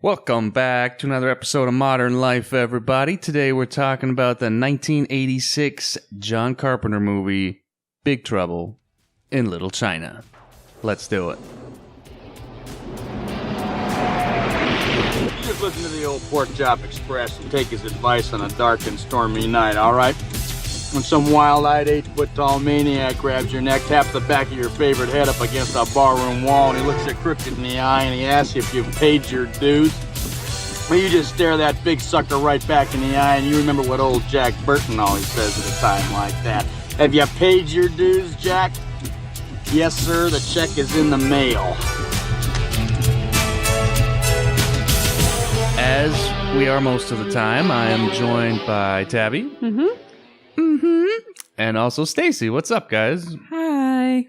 Welcome back to another episode of Modern Life, everybody. Today we're talking about the 1986 John Carpenter movie, Big Trouble in Little China. Let's do it. You just listen to the old Pork Chop Express and take his advice on a dark and stormy night, all right? When some wild-eyed 8-foot-tall maniac grabs your neck, taps the back of your favorite head up against a barroom wall, and he looks you crooked in the eye and he asks you if you've paid your dues, well, you just stare that big sucker right back in the eye and you remember what old Jack Burton always says at a time like that. Have you paid your dues, Jack? Yes, sir, the check is in the mail. As we are most of the time, I am joined by Tabby. And also Stacy. What's up, guys? Hi.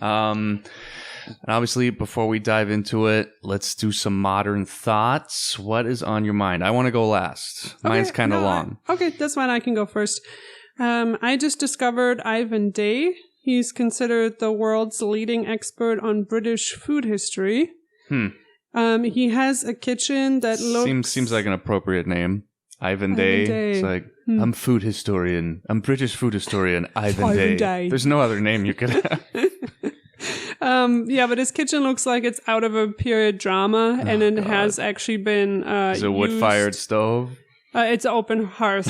And obviously, before we dive into it, let's do some modern thoughts. What is on your mind? I want to go last. Mine's kind of long. Okay, that's fine. I can go first. I just discovered Ivan Day. He's considered the world's leading expert on British food history. He has a kitchen that looks... Seems like an appropriate name. Ivan Day. It's like, I'm food historian. I'm British food historian, Ivan Day. There's no other name you could have. Yeah, but his kitchen looks like it's out of a period drama, and it has actually been Is it a wood-fired stove? It's an open hearth.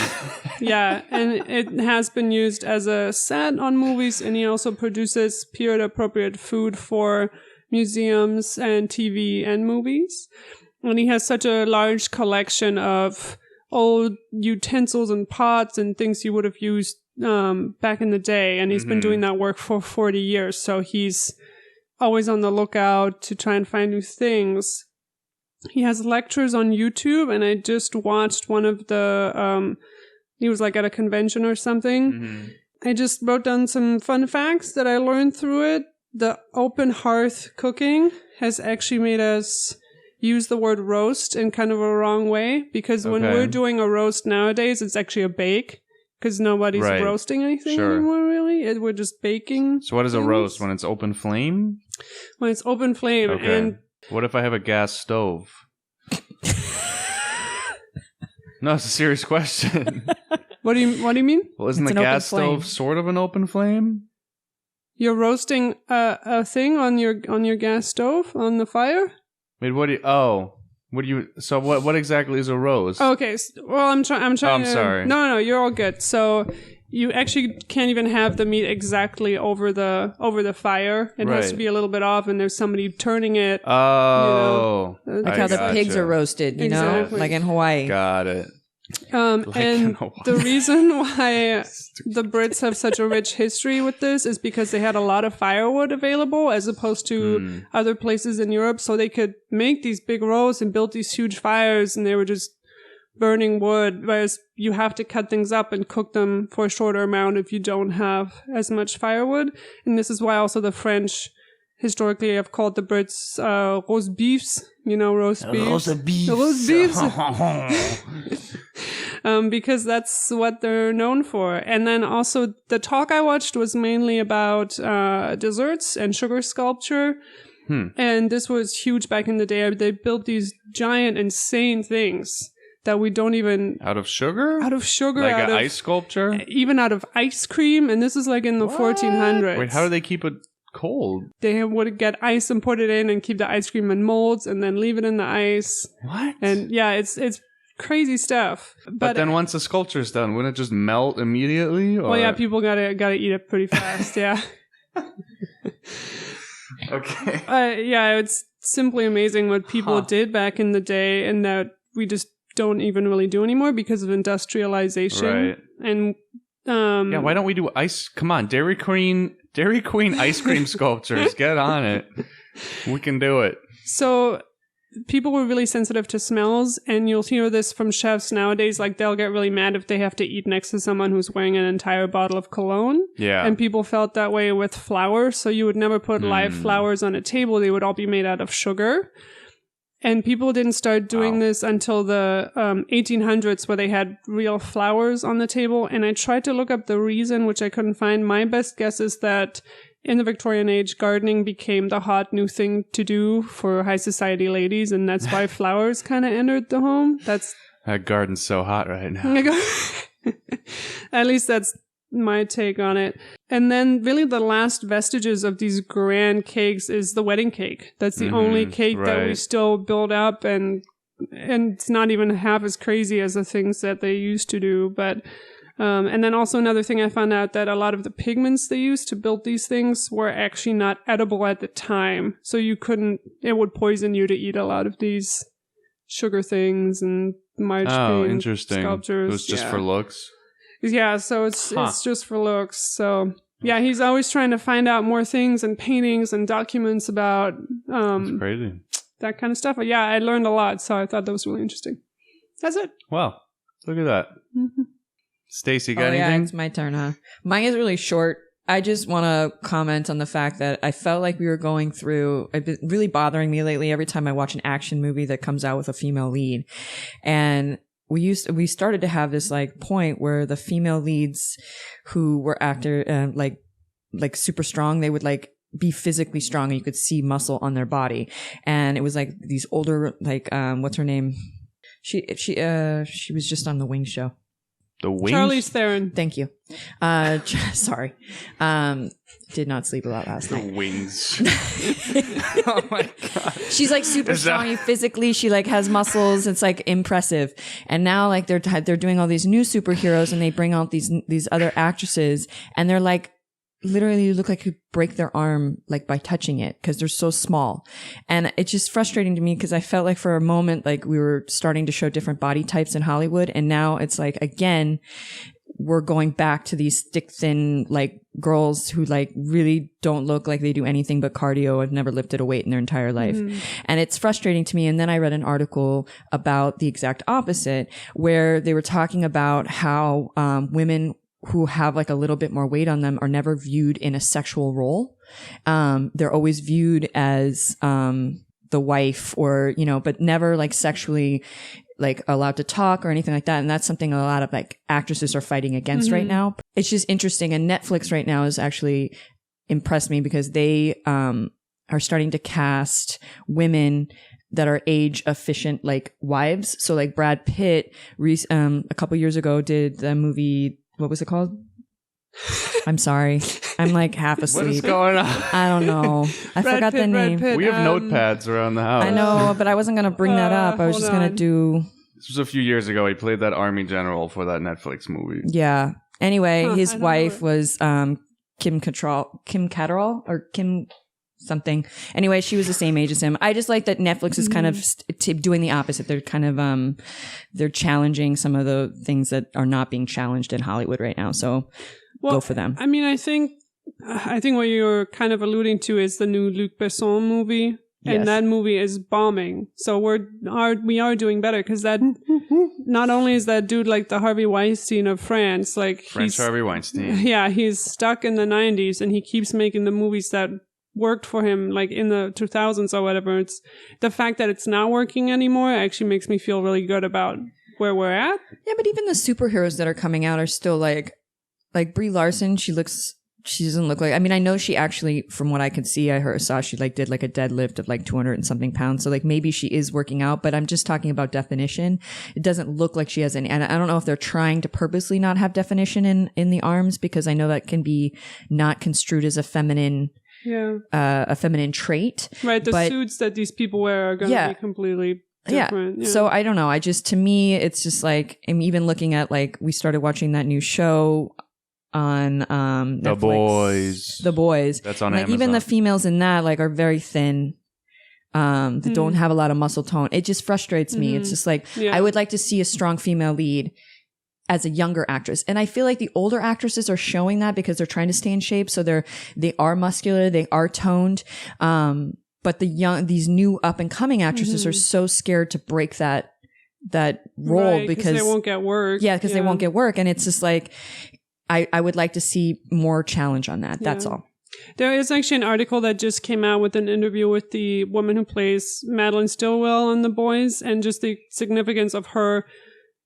Yeah, and it has been used as a set on movies, and he also produces period-appropriate food for museums and TV and movies. And he has such a large collection of old utensils and pots and things you would have used back in the day. And he's been doing that work for 40 years. So he's always on the lookout to try and find new things. He has lectures on YouTube, and I just watched one of the, he was like at a convention or something. I just wrote down some fun facts that I learned through it. The open hearth cooking has actually made us use the word roast in kind of a wrong way, because when we're doing a roast nowadays, it's actually a bake, because nobody's roasting anything anymore, really. We're just baking. So what is a roast? When it's open flame? When it's open flame. Okay. And what if I have a gas stove? No, it's a serious question. What do you mean? Well, isn't the gas stove sort of an open flame? You're roasting a thing on your gas stove on the fire? Wait, what exactly is a roast? Okay, well, I'm trying I'm sorry. No, you're all good. So you actually can't even have the meat exactly over the fire. It has to be a little bit off, and there's somebody turning it. Oh. You know, like how the pigs are roasted, you know, like in Hawaii. Got it. And the reason why the Brits have such a rich history with this is because they had a lot of firewood available as opposed to other places in Europe. So they could make these big roasts and build these huge fires, and they were just burning wood, whereas you have to cut things up and cook them for a shorter amount if you don't have as much firewood. And this is why also the French historically have called the Brits roast beefs, you know, roast beefs. Roast beefs. Because that's what they're known for. And then also the talk I watched was mainly about desserts and sugar sculpture. And this was huge back in the day. They built these giant, insane things that we don't even... Out of sugar? Out of sugar. Like an ice sculpture? Even out of ice cream. And this is like in the 1400s. Wait, how do they keep it cold? They would get ice and put it in and keep the ice cream in molds and then leave it in the ice. What? And yeah, it's crazy stuff. But then once the sculpture's done, wouldn't it just melt immediately? Or? Well, yeah, people gotta eat it pretty fast. Yeah. Okay. Yeah, it's simply amazing what people did back in the day, and that we just don't even really do anymore because of industrialization. Right. And yeah, why don't we do ice? Come on, Dairy Queen ice cream sculptures. Get on it. We can do it. So people were really sensitive to smells, and you'll hear this from chefs nowadays. Like, they'll get really mad if they have to eat next to someone who's wearing an entire bottle of cologne. Yeah. And people felt that way with flowers. So you would never put live flowers on a table. They would all be made out of sugar. And people didn't start doing this until the 1800s, where they had real flowers on the table. And I tried to look up the reason, which I couldn't find. My best guess is that in the Victorian age, gardening became the hot new thing to do for high society ladies, and that's why flowers kind of entered the home. That garden's so hot right now. At least that's my take on it. And then really the last vestiges of these grand cakes is the wedding cake. That's the only cake that we still build up, and it's not even half as crazy as the things that they used to do. But and then also another thing I found out that a lot of the pigments they used to build these things were actually not edible at the time. So it would poison you to eat a lot of these sugar things and marching interesting. Sculptures. It was just for looks? Yeah, so it's just for looks. So yeah, he's always trying to find out more things and paintings and documents about That's crazy. That kind of stuff. But yeah, I learned a lot, so I thought that was really interesting. That's it. Wow. Look at that. Mm-hmm. Stacy, got anything? Yeah, it's my turn, huh? Mine is really short. I just want to comment on the fact that I felt like we were going through, it's been really bothering me lately every time I watch an action movie that comes out with a female lead. And we started to have this like point where the female leads who were like super strong, they would like be physically strong and you could see muscle on their body. And it was like these older, like, what's her name? She was just on the Wings show. The Wings? Charlize Theron. Thank you. Sorry. Did not sleep a lot last night. The Wings. Oh my God. She's like super strong physically. She like has muscles. It's like impressive. And now like they're doing all these new superheroes and they bring out these other actresses and they're like, literally you look like you break their arm like by touching it because they're so small. And it's just frustrating to me because I felt like for a moment like we were starting to show different body types in Hollywood, and now it's like again we're going back to these stick thin like girls who like really don't look like they do anything but cardio, have never lifted a weight in their entire life. And it's frustrating to me. And then I read an article about the exact opposite where they were talking about how women who have like a little bit more weight on them are never viewed in a sexual role. They're always viewed as the wife or, but never like sexually like allowed to talk or anything like that. And that's something a lot of like actresses are fighting against right now. It's just interesting. And Netflix right now has actually impressed me because they are starting to cast women that are age efficient, like wives. So like Brad Pitt, a couple years ago did the movie, what was it called? I'm sorry. I'm like half asleep. What is going on? I don't know. I forgot the name. We have notepads around the house. I know, but I wasn't going to bring that up. I was just going to do... This was a few years ago. He played that army general for that Netflix movie. Yeah. Anyway, his wife was Kim Cattrall or Kim something. Anyway, she was the same age as him. I just like that Netflix is kind of doing the opposite. They're kind of they're challenging some of the things that are not being challenged in Hollywood right now. So go for them. I mean, I think what you're kind of alluding to is the new Luc Besson movie. And that movie is bombing. So we are doing better because that not only is that dude like the Harvey Weinstein of France, like French Harvey Weinstein. Yeah, he's stuck in the 90s and he keeps making the movies that worked for him like in the 2000s or whatever. It's the fact that it's not working anymore actually makes me feel really good about where we're at. Yeah, but even the superheroes that are coming out are still like Brie Larson. She doesn't look like, I mean, I know she actually, from what I could see, saw she like did like a deadlift of like 200 and something pounds. So like maybe she is working out, but I'm just talking about definition. It doesn't look like she has any, and I don't know if they're trying to purposely not have definition in the arms, because I know that can be not construed as a feminine trait. Right. The suits that these people wear are going to be completely different. Yeah. So I don't know. To me, it's just like, I'm even looking at like, we started watching that new show on Netflix. The Boys. That's on like Amazon. Even the females in that like are very thin. That don't have a lot of muscle tone. It just frustrates me. It's just like I would like to see a strong female lead as a younger actress. And I feel like the older actresses are showing that because they're trying to stay in shape. So they are muscular, they are toned. But these new up and coming actresses are so scared to break that role because they won't get work. Yeah, because they won't get work. And it's just like I would like to see more challenge on that. That's all. There is actually an article that just came out with an interview with the woman who plays Madeleine Stillwell on The Boys, and just the significance of her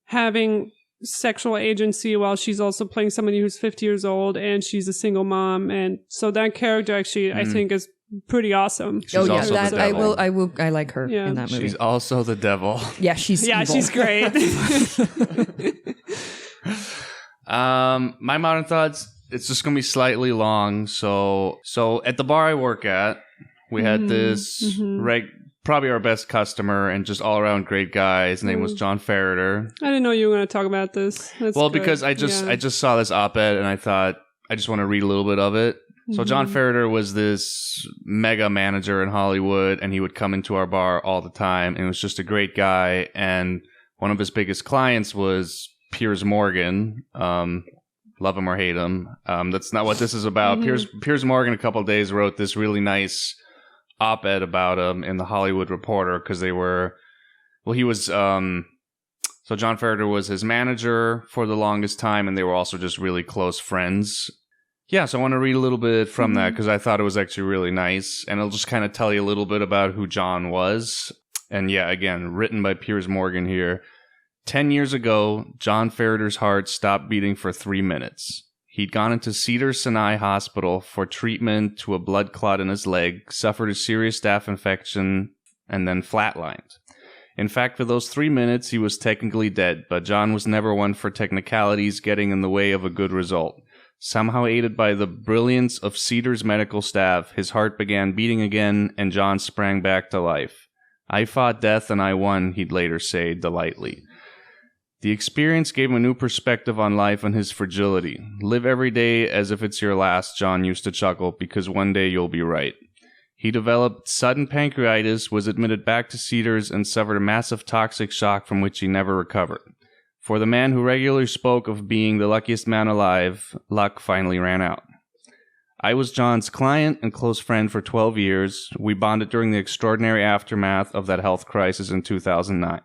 having sexual agency while she's also playing somebody who's 50 years old and she's a single mom. And so that character actually, I think, is pretty awesome. She's also the devil. I like her in that movie. She's also the devil. Yeah, she's evil. She's great. My modern thoughts, it's just gonna be slightly long. So at the bar I work at, we had this probably our best customer and just all around great guy. His name was John Ferreter. I didn't know you were going to talk about this. That's good. Because I just saw this op-ed and I thought I just want to read a little bit of it. So John Ferreter was this mega manager in Hollywood, and he would come into our bar all the time, and he was just a great guy. And one of his biggest clients was Piers Morgan. Love him or hate him. That's not what this is about. Piers Morgan a couple of days wrote this really nice op-ed about him in the Hollywood Reporter because he was so John Ferreter was his manager for the longest time, and they were also just really close friends. Yeah, so I want to read a little bit from that because I thought it was actually really nice, and it'll just kind of tell you a little bit about who John was. And yeah, again, written by Piers Morgan here. 10 years ago, John Ferreter's heart stopped beating for 3 minutes. He'd gone into Cedars-Sinai Hospital for treatment to a blood clot in his leg, suffered a serious staph infection, and then flatlined. In fact, for those 3 minutes, he was technically dead, but John was never one for technicalities getting in the way of a good result. Somehow aided by the brilliance of Cedar's medical staff, his heart began beating again, and John sprang back to life. I fought death and I won, he'd later say, delightedly. The experience gave him a new perspective on life and his fragility. Live every day as if it's your last, John used to chuckle, because one day you'll be right. He developed sudden pancreatitis, was admitted back to Cedars, and suffered a massive toxic shock from which he never recovered. For the man who regularly spoke of being the luckiest man alive, luck finally ran out. I was John's client and close friend for 12 years. We bonded during the extraordinary aftermath of that health crisis in 2009.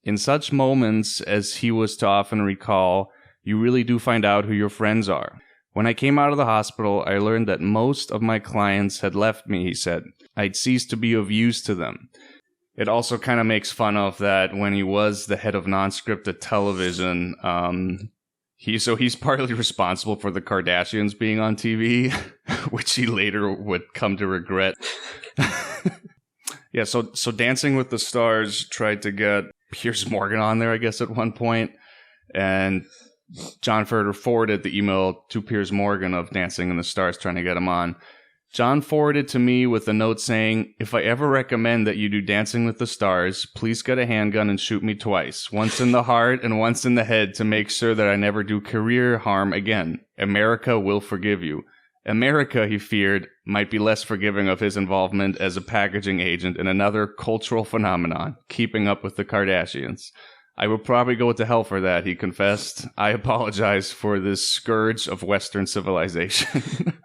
In such moments, as he was to often recall, you really do find out who your friends are. When I came out of the hospital, I learned that most of my clients had left me, he said. I'd ceased to be of use to them. It also kind of makes fun of that when he was the head of non-scripted television. He's partly responsible for the Kardashians being on TV, which he later would come to regret. Yeah, so Dancing with the Stars tried to get Piers Morgan on there, I guess, at one point, and John Ferreter forwarded the email to Piers Morgan of Dancing in the Stars trying to get him on. John forwarded to me with a note saying, if I ever recommend that you do Dancing with the Stars, please get a handgun and shoot me twice, once in the heart and once in the head to make sure that I never do career harm again. America will forgive you. America, he feared, might be less forgiving of his involvement as a packaging agent in another cultural phenomenon, Keeping Up with the Kardashians. I will probably go to hell for that, he confessed. I apologize for this scourge of Western civilization.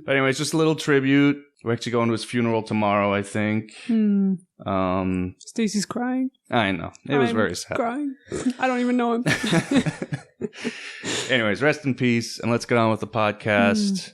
But anyways, just a little tribute. We're actually going to his funeral tomorrow, I think. Stacey's crying. I know. It was very sad. Crying. I don't even know him. Anyways, rest in peace, and let's get on with the podcast.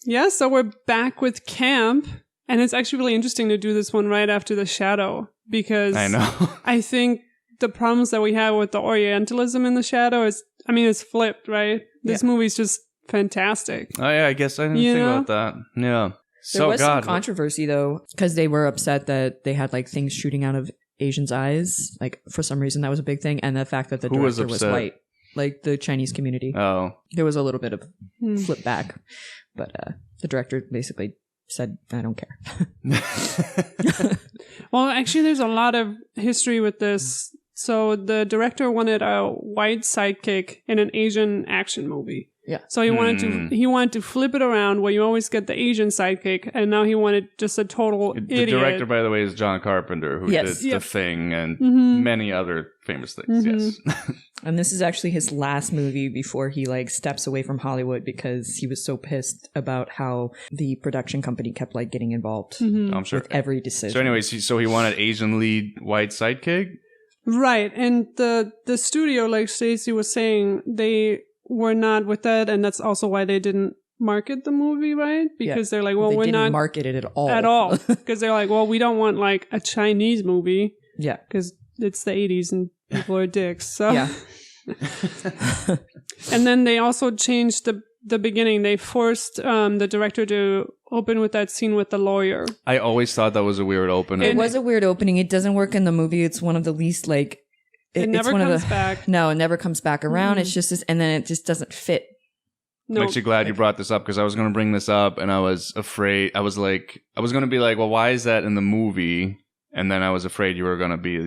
Yeah, so we're back with Camp, and it's actually really interesting to do this one right after The Shadow, because I know. I think the problems that we have with the Orientalism in The Shadow is, I mean, it's flipped, right? This movie's just fantastic. Oh yeah, I guess I didn't think about that. Yeah. There was some controversy though, because they were upset that they had like things shooting out of Asians' eyes. Like for some reason that was a big thing, and the fact that the director was white, like the Chinese community. Oh, there was a little bit of flip back, but the director basically said, "I don't care." Well, actually, there's a lot of history with this. So the director wanted a white sidekick in an Asian action movie. Yeah. So he wanted to flip it around where you always get the Asian sidekick, and now he wanted just a total idiot. The director, by the way, is John Carpenter, who did The Thing and many other famous things. Yes. And this is actually his last movie before he like steps away from Hollywood because he was so pissed about how the production company kept like getting involved. I'm sure. With every decision. So anyways, so he wanted Asian lead white sidekick? Right. And the studio, like Stacey was saying, they were not with that, and that's also why they didn't market the movie, right? Because they're like, well, they we're didn't not market it at all. At all. Because they're like, well, we don't want like a Chinese movie. Yeah. Because it's the 80s and people are dicks. So Yeah. And then they also changed the beginning. They forced the director to open with that scene with the lawyer. I always thought that was a weird opening. It was a weird opening. It doesn't work in the movie. It's one of the least like. It never it's one comes of the, back. No, it never comes back around. It's just this, and then it just doesn't fit. I'm No. actually glad you brought this up because I was going to bring this up and I was afraid. I was going to be like, well, why is that in the movie? And then I was afraid you were going to be,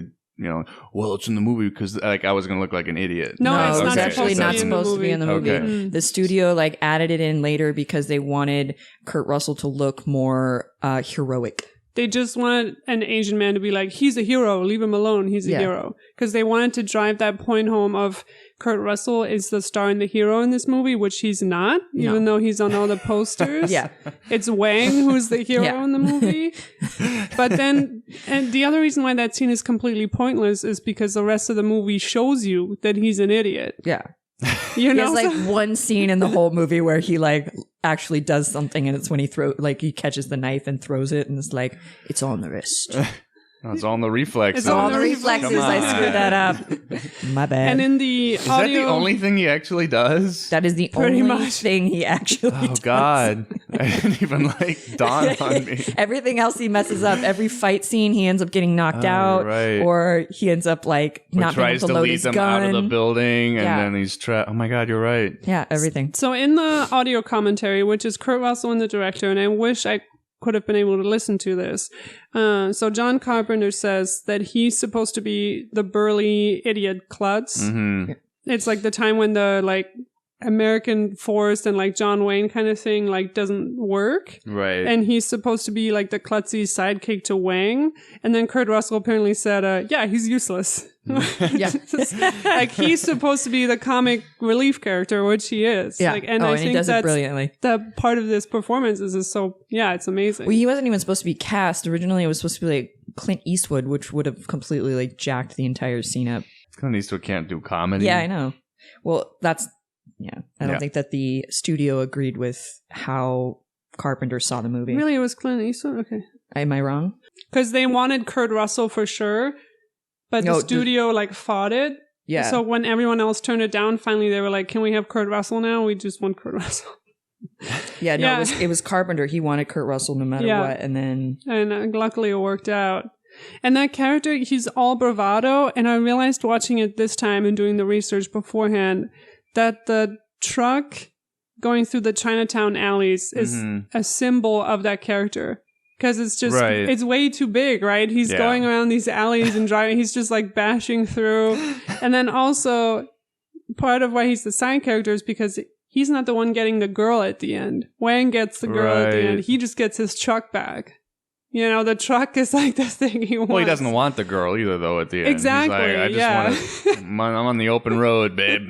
well, it's in the movie because like I was going to look like an idiot. No, it's not actually supposed to not be in the supposed to be in the movie. Okay. The studio like added it in later because they wanted Kurt Russell to look more heroic. They just wanted an Asian man to be like, he's a hero, leave him alone, he's a hero. Because they wanted to drive that point home of Kurt Russell is the star and the hero in this movie, which he's not, even though he's on all the posters. Yeah. It's Wang who's the hero in the movie. But then, and the other reason why that scene is completely pointless is because the rest of the movie shows you that he's an idiot. Yeah. You know? There's like one scene in the whole movie where he like actually does something, and it's when he catches the knife and throws it, and it's like, it's on the wrist. No, it's all in the reflexes. It's all All the reflexes. Come on. I screwed that up. My bad. And in the Is that audio, the only thing he actually does? that is the Pretty only much. thing he actually Oh does. God! I didn't even dawn on me. Everything else he messes up. Every fight scene, he ends up getting knocked out, right. or he ends up like He not being tries able to to load lead his them gun. out of the building, and Yeah. then he's trapped. Oh my God! You're right. Yeah, everything. so in the audio commentary, which is Kurt Russell and the director, and I wish I could have been able to listen to this. So John Carpenter says that he's supposed to be the burly idiot klutz. Mm-hmm. It's like the time when the like American force and like John Wayne kind of thing like doesn't work. Right. And he's supposed to be like the klutzy sidekick to Wang. And then Kurt Russell apparently said, yeah, he's useless. Yeah. Like he's supposed to be the comic relief character, which he is. Yeah. Like, and and I he think does it that's brilliantly. the part of this performance is so, yeah, it's amazing. Well, he wasn't even supposed to be cast. Originally, it was supposed to be like Clint Eastwood, which would have completely like jacked the entire scene up. Clint Eastwood can't do comedy. Yeah, I know. Well, I don't think that the studio agreed with how Carpenter saw the movie. Really, it was Clint Eastwood? Okay. Am I wrong? Because they wanted Kurt Russell for sure, but No, the studio like fought it. Yeah. So when everyone else turned it down, finally they were like, "Can we have Kurt Russell now? We just want Kurt Russell." Yeah, no, Yeah. it was Carpenter. He wanted Kurt Russell no matter Yeah. what, and then And luckily it worked out. And that character, he's all bravado. And I realized watching it this time and doing the research beforehand that the truck going through the Chinatown alleys is a symbol of that character. Because it's just, Right. it's way too big, right? He's Yeah. going around these alleys and driving. He's just like bashing through. And then also, part of why he's the side character is because he's not the one getting the girl at the end. Wang gets the girl at the Right. end. He just gets his truck back. You know, the truck is like the thing he wants. Well, he doesn't want the girl either, though. At the end, Exactly, He's like, I just yeah. want to. I'm on the open road, babe.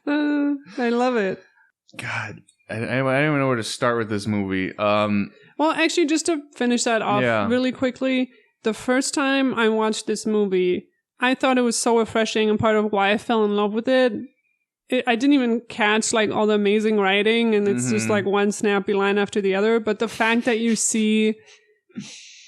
I love it. God, I don't even know where to start with this movie. Well, actually, just to finish that off Yeah. really quickly, the first time I watched this movie, I thought it was so refreshing, and part of why I fell in love with it. I didn't even catch like all the amazing writing, and it's just like one snappy line after the other. But the fact that you see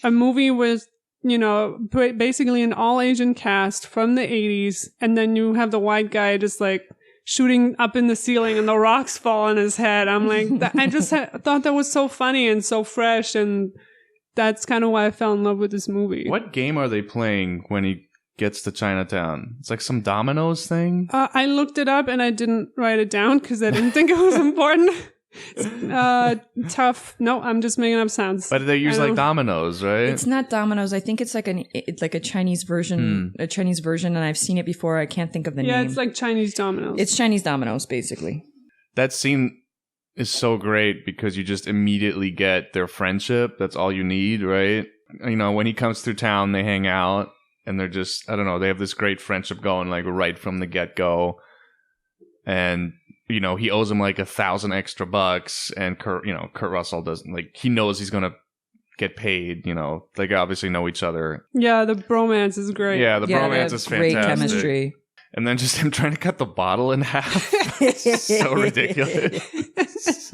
a movie with, you know, basically an all Asian cast from the 80s, and then you have the white guy just like shooting up in the ceiling and the rocks fall on his head. I'm like, I just thought that was so funny and so fresh, and that's kind of why I fell in love with this movie. what game are they playing when he gets to Chinatown? It's like some dominoes thing. I looked it up and I didn't write it down because I didn't think it was important. Tough. No, I'm just making up sounds. But they use I like know. dominoes, right? it's not dominoes. I think it's like a Chinese version, and I've seen it before. I can't think of the Yeah, name. it's like Chinese dominoes. It's Chinese dominoes, basically. That scene is so great because you just immediately get their friendship. That's all you need, right? You know, when he comes through town, they hang out and they're just, I don't know, they have this great friendship going like right from the get-go. And, you know, he owes him like $1,000 extra bucks, and Kurt Russell doesn't, like, he knows he's going to get paid, you know, they obviously know each other. Yeah, the bromance is great. Yeah, the they bromance have is great fantastic. chemistry. And then just him trying to cut the bottle in half. It's so ridiculous.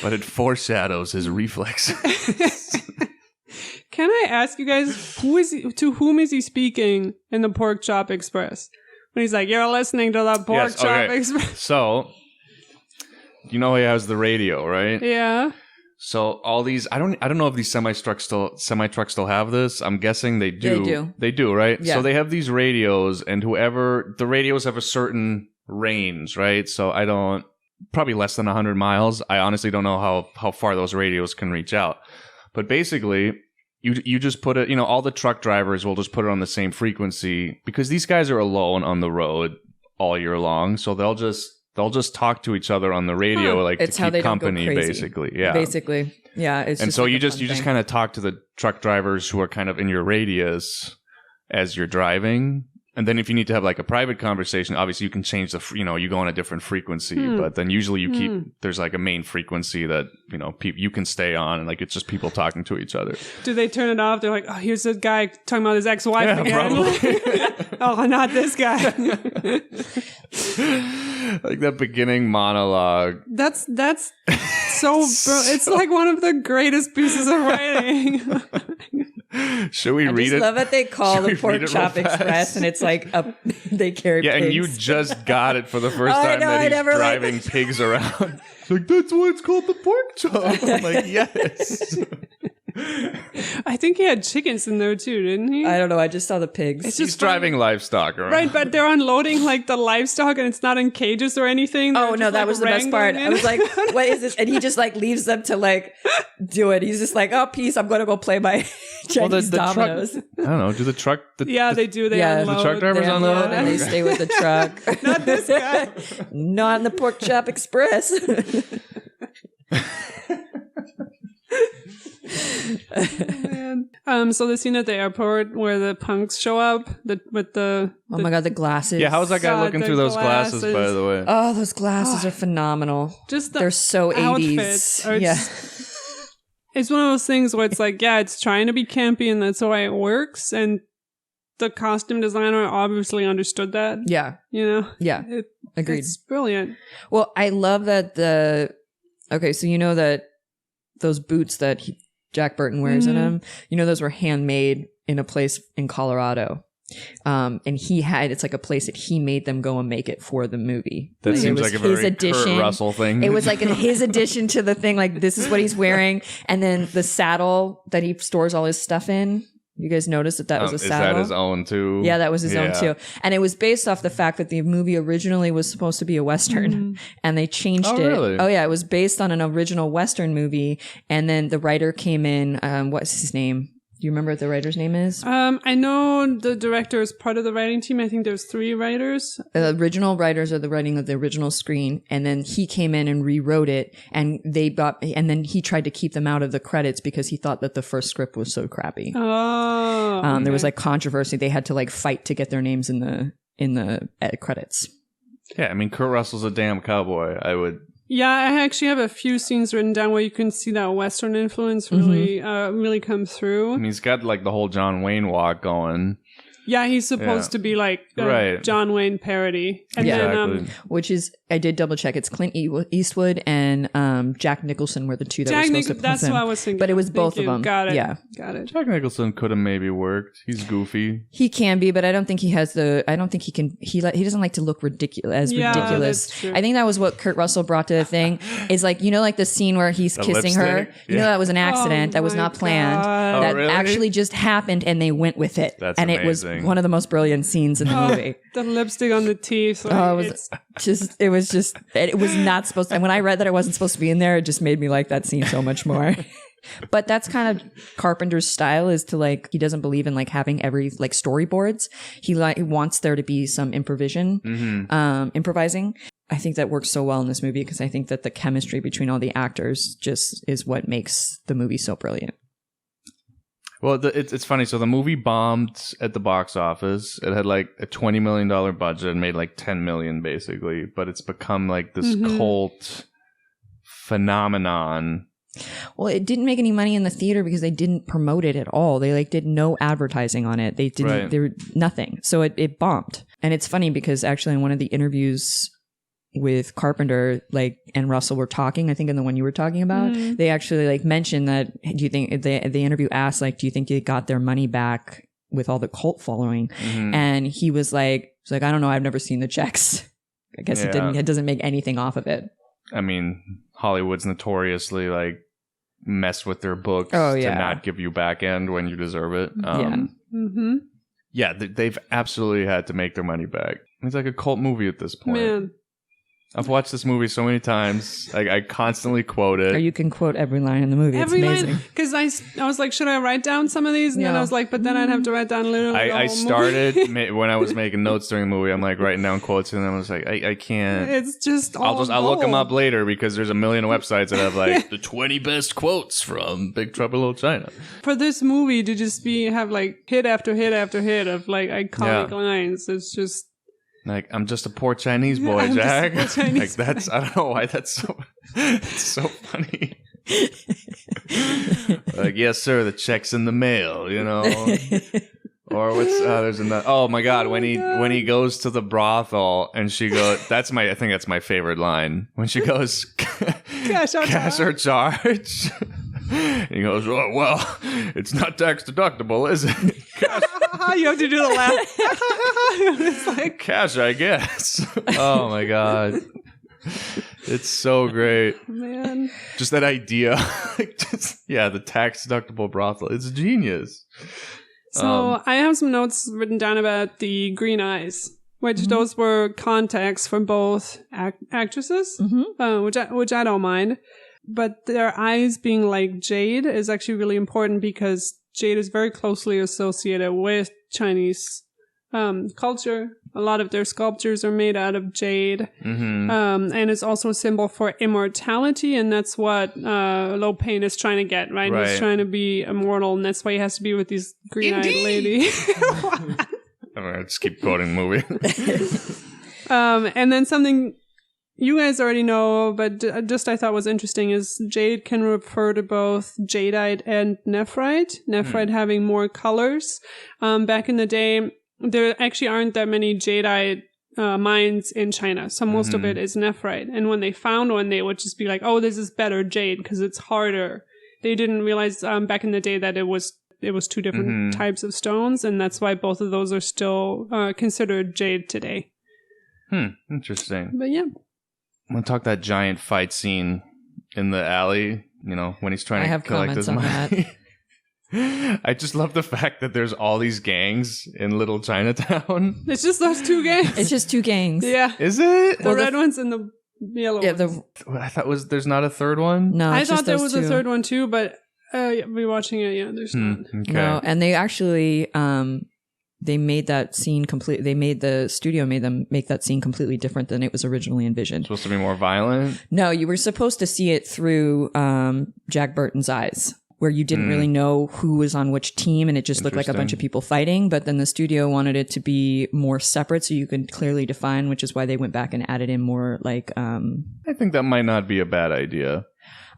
But it foreshadows his reflexes. Can I ask you guys, to whom is he speaking in the Pork Chop Express? When he's like, "You're listening to the Pork Chop Express." So, you know he has the radio, right? Yeah. So all these, I don't know if these semi trucks still have this. I'm guessing they do. They do, right? Yeah. So they have these radios, and the radios have a certain range, right? So probably less than 100 miles. I honestly don't know how far those radios can reach out. But basically, you just put it, all the truck drivers will just put it on the same frequency because these guys are alone on the road all year long. So they'll just talk to each other on the radio, it's to how keep they don't go company, crazy. Basically. Yeah. Basically. Yeah. It's and just so like you a just fun thing. kind of talk to the truck drivers who are kind of in your radius as you're driving. And then if you need to have like a private conversation, obviously you can change you go on a different frequency, but then usually you keep, there's like a main frequency that, you can stay on, and like it's just people talking to each other. Do they turn it off? They're like, "Oh, here's a guy talking about his ex-wife again." Probably. Oh, not this guy. Like that beginning monologue. That's so it's like one of the greatest pieces of writing. Should we read I it? love that they call Should the we Pork read it Chop real fast? Express, and it's like they carry Yeah, pigs. and you just got it for the first I time know, I that he's never, driving pigs around. It's like, that's why it's called the pork chop. I'm like, yes. I think he had chickens in there too, didn't he? I don't know. I just saw the pigs. It's He's just driving livestock around. right, but they're unloading like the livestock, and it's not in cages or anything. They're Oh no, just, that like, was the best part. wrangling I was it. like, "What is this?" And he just like leaves them to like do it. He's just like, "Oh, peace. I'm gonna go play my Chinese dominoes." Truck, I don't know. Do the truck? Yeah, they do. They Yeah. unload. The truck drivers They unload unload? and they stay with the truck. Not this guy. Not in the Pork Chop Express. Man. So the scene at the airport where the punks show up with the Oh my god, the glasses. Yeah, how's that guy God, looking the through those glasses, by glasses. the way? Oh, those glasses are phenomenal. just the They're so 80s. outfits are Yeah. it's one of those things where it's like, yeah, it's trying to be campy and that's why it works, and the costume designer obviously understood that. Yeah. Yeah. Agreed. It's brilliant. Well, I love that okay, so you know that those boots that Jack Burton wears in them, those were handmade in a place in Colorado. And it's like a place that he made them go and make it for the movie. That seems it was like a very his addition. Kurt Russell thing. It was like his addition to the thing. Like, this is what he's wearing. And then the saddle that he stores all his stuff in. You guys noticed that was a saddle? Is that his own too? Yeah, that was his own too. And it was based off the fact that the movie originally was supposed to be a Western and they changed it. Really? Oh yeah, it was based on an original Western movie. And then the writer came in, what's his name? Do you remember what the writer's name is? I know the director is part of the writing team. I think there's 3 writers. The original writers are the writing of the original screen, and then he came in and rewrote it, and then he tried to keep them out of the credits because he thought that the first script was so crappy. Oh, There was like controversy. They had to like fight to get their names in the credits. Yeah, I mean, Kurt Russell's a damn cowboy. Yeah, I actually have a few scenes written down where you can see that Western influence really come through. I mean, he's got like the whole John Wayne walk going. Yeah, he's supposed to be like a Right. John Wayne parody. And Exactly. then, Which is, I did double check. It's Clint Eastwood and Jack Nicholson were the two that were supposed to that's present. what I was thinking. But it was Thank both you. of them. Got it. Yeah. Got it. Jack Nicholson could have maybe worked. He's goofy. He can be, but I don't think he has I don't think he can, he doesn't like to look ridiculous. Yeah, ridiculous. that's true. I think that was what Kurt Russell brought to the thing is like, like the scene where he's The kissing her. lipstick? You know, Yeah. that was an accident. That was my not planned. God. That really? actually just happened and they went with it. That's and it was amazing. one of the most brilliant scenes in the movie. The lipstick on the teeth. Like, Oh, it was not supposed to. And when I read that it wasn't supposed to be in there, it just made me like that scene so much more. But that's kind of Carpenter's style, is to like, he doesn't believe in like having every like storyboards. He wants there to be some improvising. I think that works so well in this movie because I think that the chemistry between all the actors just is what makes the movie so brilliant. Well, it's funny. So the movie bombed at the box office. It had like a $20 million budget and made like $10 million basically. But it's become like this cult phenomenon. Well, it didn't make any money in the theater because they didn't promote it at all. They like did no advertising on it. They didn't. Right. There nothing. So it bombed. And it's funny because actually in one of the interviews with Carpenter, like, and Russell were talking, I think in the one you were talking about, they actually like mentioned that, do you think the interview asked, like, do you think they got their money back with all the cult following? And he was like, I don't know. I've never seen the checks. I guess it doesn't make anything off of it. I mean, Hollywood's notoriously like mess with their books to not give you back end when you deserve it. Yeah, they've absolutely had to make their money back. It's like a cult movie at this point. Man. I've watched this movie so many times. I constantly quote it. Or you can quote every line in the movie. It's amazing. Because I was like, should I write down some of these? And then I was like, but then I'd have to write down literally the I whole started when I was making notes during the movie. I'm like writing down quotes, and I was like, I can't. It's just I'll look them up later because there's a million websites that have like the 20 best quotes from Big Trouble in Little China. For this movie to just have like hit after hit after hit of like iconic lines, it's just. Like, I'm just a poor Chinese boy, Jack. Like, that's, I don't know why that's so funny. Like, yes, sir, the check's in the mail, you know? Or there's another, oh my God, when he goes to the brothel and she goes, I think that's my favorite line. When she goes, cash or charge? And he goes, oh, well, it's not tax deductible, is it? Cash. You have to do the laugh. It's like cash, I guess. Oh my God. It's so great. Man. Just that idea. The tax deductible brothel. It's genius. So I have some notes written down about the green eyes, which those were contacts for both actresses, which I don't mind. But their eyes being like Jade is actually really important because Jade is very closely associated with Chinese culture. A lot of their sculptures are made out of jade. And it's also a symbol for immortality, and that's what Lo Payne is trying to get, right? He's trying to be immortal, and that's why he has to be with these green-eyed lady. I'm gonna just keep quoting the movie. And then something you guys already know, but just I thought was interesting is Jade can refer to both jadeite and nephrite. Nephrite having more colors. Back in the day, there actually aren't that many jadeite mines in China, so most of it is nephrite. And when they found one, they would just be like, "Oh, this is better jade because it's harder." They didn't realize back in the day that it was two different types of stones, and that's why both of those are still considered jade today. Interesting. But yeah. I'm going to talk that giant fight scene in the alley, you know, when he's trying to collect his money. I just love the fact that there's all these gangs in Little Chinatown. It's just those two gangs. It's just two gangs. Yeah. Is it? The red ones and the yellow ones. I thought there's not a third one? No, I thought there was a third one too, but rewatching it, there's not. Okay. No, and they actually... they made that scene the studio made them make that scene completely different than it was originally envisioned. Supposed to be more violent? No, you were supposed to see it through Jack Burton's eyes, where you didn't really know who was on which team, and it just looked like a bunch of people fighting. But then the studio wanted it to be more separate so you could clearly define, which is why they went back and added in more like... I think that might not be a bad idea.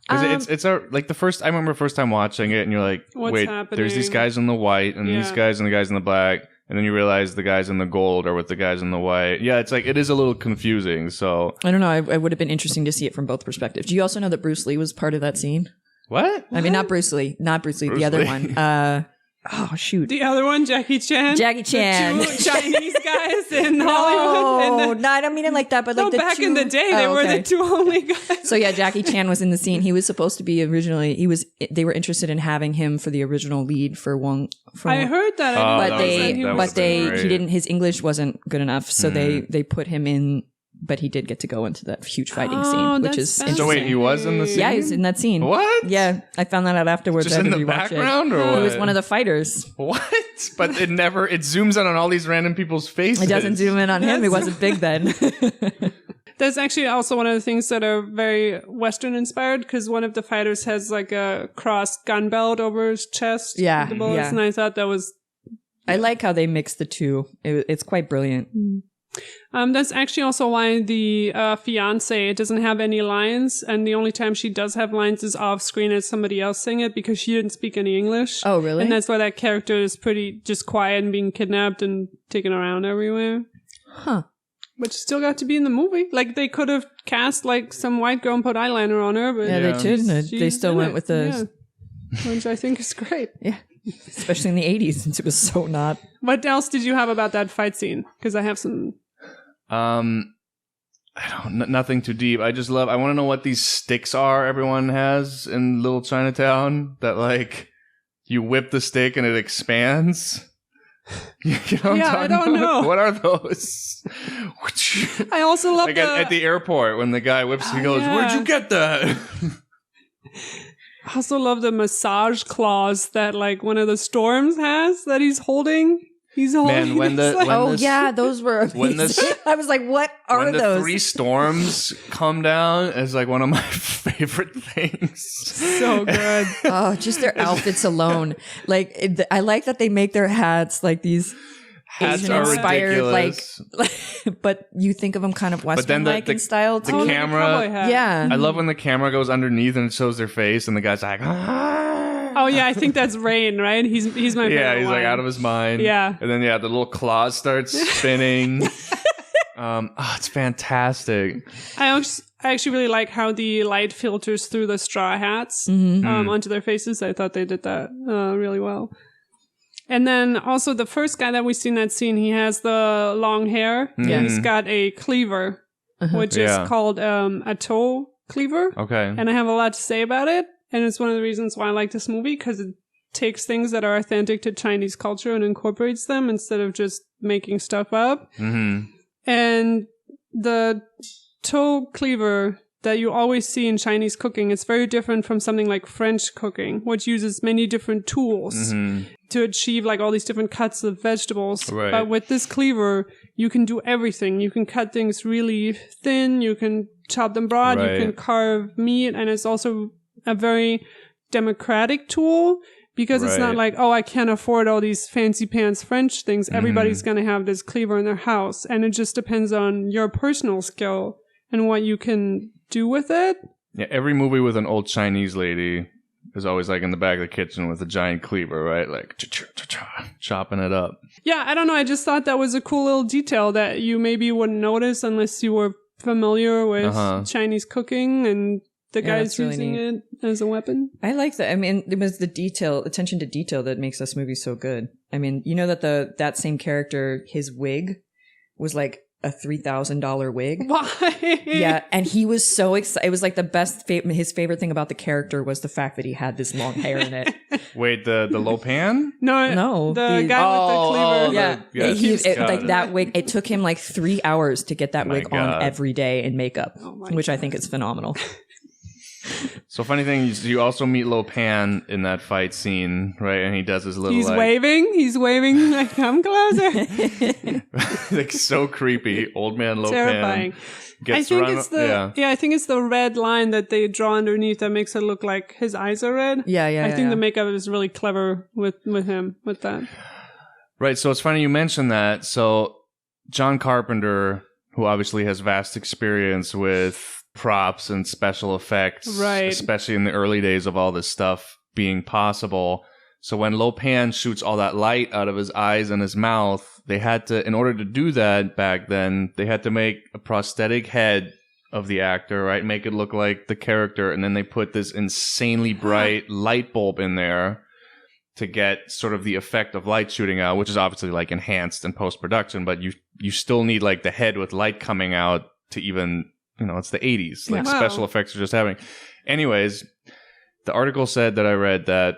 Because I remember the first time watching it, and you're like, wait, happening? There's these guys in the white, and these guys and the guys in the black. And then you realize the guys in the gold are with the guys in the white. Yeah, it's like, it is a little confusing, so... I don't know, it would have been interesting to see it from both perspectives. Do you also know that Bruce Lee was part of that scene? What? I mean, not Bruce Lee, the other one. Oh, shoot. The other one, Jackie Chan. Jackie Chan. The two Chinese guys in Hollywood. No, I don't mean it like that, but like back in the day, they were the two only guys. So yeah, Jackie Chan was in the scene. He was supposed to be originally, they were interested in having him for the original lead for Wong. I heard that. He didn't, his English wasn't good enough. So they put him in, but he did get to go into that huge fighting scene, which is interesting. So wait, he was in the scene? Yeah, he was in that scene. What? Yeah, I found that out afterwards. Just in the background, or what? He was one of the fighters. What? But it zooms in on all these random people's faces. It doesn't zoom in on him. He wasn't big then. That's actually also one of the things that are very Western inspired, because one of the fighters has like a crossed gun belt over his chest. Yeah. With the bullets, and I thought that was... I like how they mix the two. It's quite brilliant. That's actually also why the fiance doesn't have any lines, and the only time she does have lines is off screen as somebody else saying it, because she didn't speak any English. Oh, really? And that's why that character is pretty just quiet and being kidnapped and taken around everywhere. Huh. But she still got to be in the movie. Like, they could have cast, like, some white girl and put eyeliner on her, but... Yeah, they did. They still went with the... Yeah. Which I think is great. Yeah. Especially in the 80s, since it was so not... What else did you have about that fight scene? Because I have some... Nothing too deep. I want to know what these sticks are everyone has in Little Chinatown. That, like, you whip the stick and it expands. You know what I'm talking I don't know. What are those? I also love like at the airport when the guy whips, he goes, "Where'd you get that?" I also love the massage claws that, like, one of the Storms has that he's holding. He's holding. Man, those were amazing. I was like, what are when those? The 3 storms come down is like one of my favorite things. So good. Oh, just their outfits alone. Like, I like that they make their hats like these hats Asian are inspired, ridiculous. like, but you think of them kind of Western-like in style too. The camera, yeah. I love when the camera goes underneath and it shows their face, and the guy's like, oh yeah, I think that's Rain, right? He's my favorite. Yeah, he's like out of his mind. Yeah, and then the little claws start spinning. It's fantastic. I actually really like how the light filters through the straw hats onto their faces. I thought they did that really well. And then also the first guy that we see in that scene, he has the long hair. Yeah. He's got a cleaver, which is called a toe cleaver. Okay. And I have a lot to say about it. And it's one of the reasons why I like this movie, because it takes things that are authentic to Chinese culture and incorporates them instead of just making stuff up. Mm-hmm. And the toe cleaver that you always see in Chinese cooking, it's very different from something like French cooking, which uses many different tools to achieve like all these different cuts of vegetables. Right. But with this cleaver, you can do everything. You can cut things really thin. You can chop them broad. Right. You can carve meat. And it's also a very democratic tool, because it's not like, oh, I can't afford all these fancy pants French things. Everybody's going to have this cleaver in their house. And it just depends on your personal skill and what you can do with it. Yeah, every movie with an old Chinese lady is always like in the back of the kitchen with a giant cleaver, right? Like chopping it up. Yeah, I don't know. I just thought that was a cool little detail that you maybe wouldn't notice unless you were familiar with Chinese cooking, and the guy's really using neat. it as a weapon. I like that. I mean, it was the attention to detail that makes this movie so good. I mean, you know that that same character, his wig was like a $3,000 wig. Why? Yeah, and he was so excited. It was like the best. His favorite thing about the character was the fact that he had this long hair in it. Wait, the Lo Pan? No, the guy with the cleaver. Like that wig. It took him like 3 hours to get that wig on every day in makeup, which I think is phenomenal. So funny thing is, you also meet Lo Pan in that fight scene, right? And he does his little. He's waving like, come closer. Like so creepy, old man Lo Terrifying. Pan. I think it's I think it's the red line that they draw underneath that makes it look like his eyes are red. I think the makeup is really clever with him with that. Right. So it's funny you mentioned that. So John Carpenter, who obviously has vast experience with props and special effects, right, especially in the early days of all this stuff being possible. So when Lo Pan shoots all that light out of his eyes and his mouth, they had to, in order to do that back then, they had to make a prosthetic head of the actor, right? Make it look like the character. And then they put this insanely bright light bulb in there to get sort of the effect of light shooting out, which is obviously like enhanced in post-production, but you still need like the head with light coming out to even, you know, it's the 80s. Like special effects are just happening. Anyways, the article said that I read that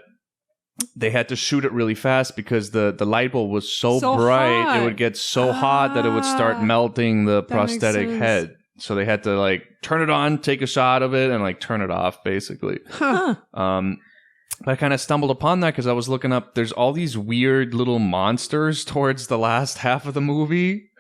they had to shoot it really fast because the light bulb was so bright, hot. It would get so hot that it would start melting the prosthetic head. So they had to like turn it on, take a shot of it, and like turn it off, basically. But I kind of stumbled upon that because I was looking up. There's all these weird little monsters towards the last half of the movie,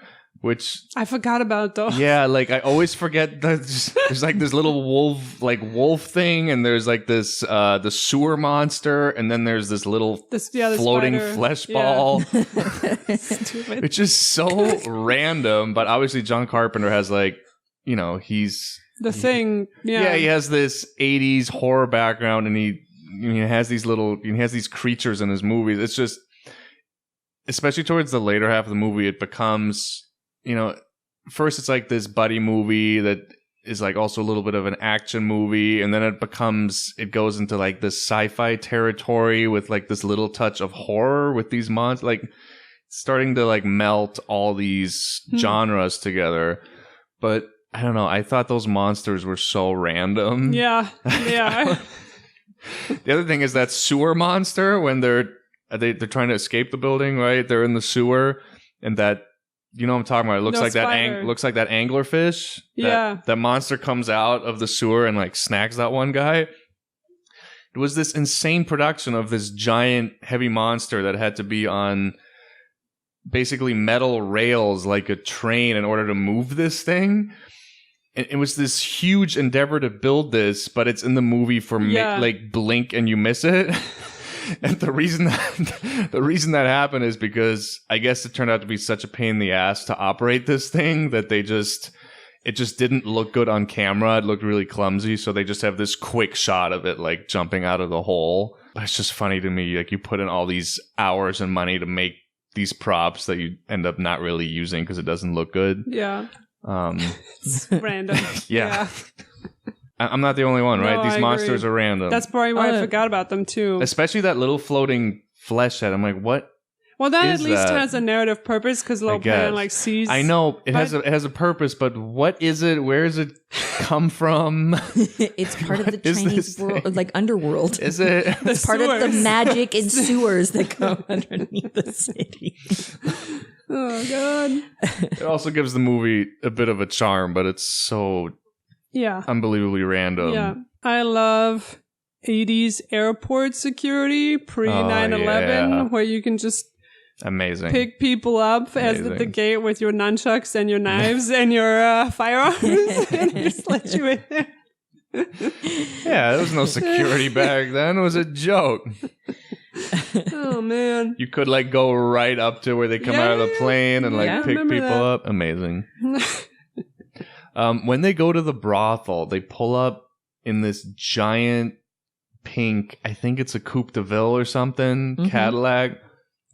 which I forgot about those. Yeah, like I always forget that there's like this little wolf thing, and there's like this the sewer monster, and then there's this little floating flesh ball. Stupid. It's just so random, but obviously John Carpenter has like, you know, he's the thing. Yeah, he has this 80s horror background, and he has these creatures in his movies. It's just, especially towards the later half of the movie, it becomes, you know, first it's like this buddy movie that is like also a little bit of an action movie, and then it goes into like this sci-fi territory with like this little touch of horror with these monsters, like starting to like melt all these genres together. But I don't know, I thought those monsters were so random. Yeah, they are. The other thing is that sewer monster when they're trying to escape the building, right? They're in the sewer, and that, you know what I'm talking about. It looks looks like that anglerfish. That monster comes out of the sewer and like snacks that one guy. It was this insane production of this giant heavy monster that had to be on basically metal rails like a train in order to move this thing. And it was this huge endeavor to build this, but it's in the movie for like blink and you miss it. And the reason that happened is because I guess it turned out to be such a pain in the ass to operate this thing that it just didn't look good on camera. It looked really clumsy, so they just have this quick shot of it like jumping out of the hole. But it's just funny to me, like you put in all these hours and money to make these props that you end up not really using because it doesn't look good. Yeah. It's random. Yeah. I'm not the only one, right? No, These I monsters agree. are random. That's probably why I forgot about them too. Especially that little floating flesh head. I'm like, what? Well, that is at least that? has a narrative purpose because Little Planet like sees. I know it has a purpose, but what is it? Where does it come from? It's part of the Chinese world, like underworld. Is it? It's part of the magic and sewers that come underneath the city. Oh God! It also gives the movie a bit of a charm, but it's so unbelievably random. Yeah, I love 80s airport security pre 9/11, where you can just amazing pick people up at the gate with your nunchucks and your knives and your firearms and just let you in there. Yeah, there was no security back then. It was a joke. Oh man, you could like go right up to where they come out of the plane and like pick people up. Amazing. When they go to the brothel, they pull up in this giant pink, I think it's a Coupe de Ville or something, Cadillac.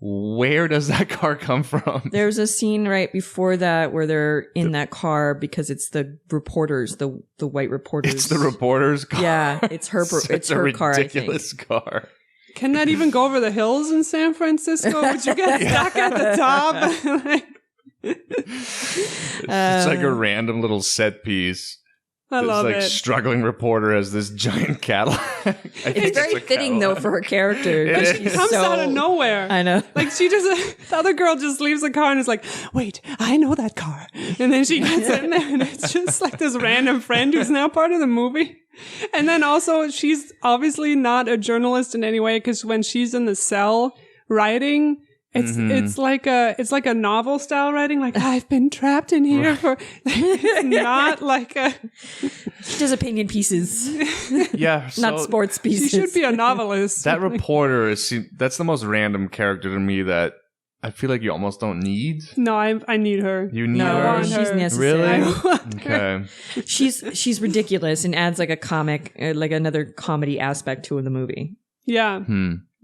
Where does that car come from? There's a scene right before that where they're in that car because it's the reporters, the white reporters. It's the reporters' car. Yeah, it's her. It's her car. Ridiculous car. Can that even go over the hills in San Francisco? Would you get stuck at the top? It's like a random little set piece. I love it. Struggling reporter has this giant Cadillac. It's very fitting though for her character. It comes out of nowhere. I know. Like the other girl just leaves the car and is like, wait, I know that car. And then she gets in there and it's just like this random friend who's now part of the movie. And then also she's obviously not a journalist in any way because when she's in the cell writing, it's like a novel style writing, like I've been trapped in here for it's not like a she does opinion pieces. Yeah. Not sports pieces. She should be a novelist. That reporter that's the most random character to me that I feel like you almost don't need. No, I need her. You need her? She's necessary. Really? Okay. She's ridiculous and adds like a comic, like another comedy aspect to the movie. Yeah.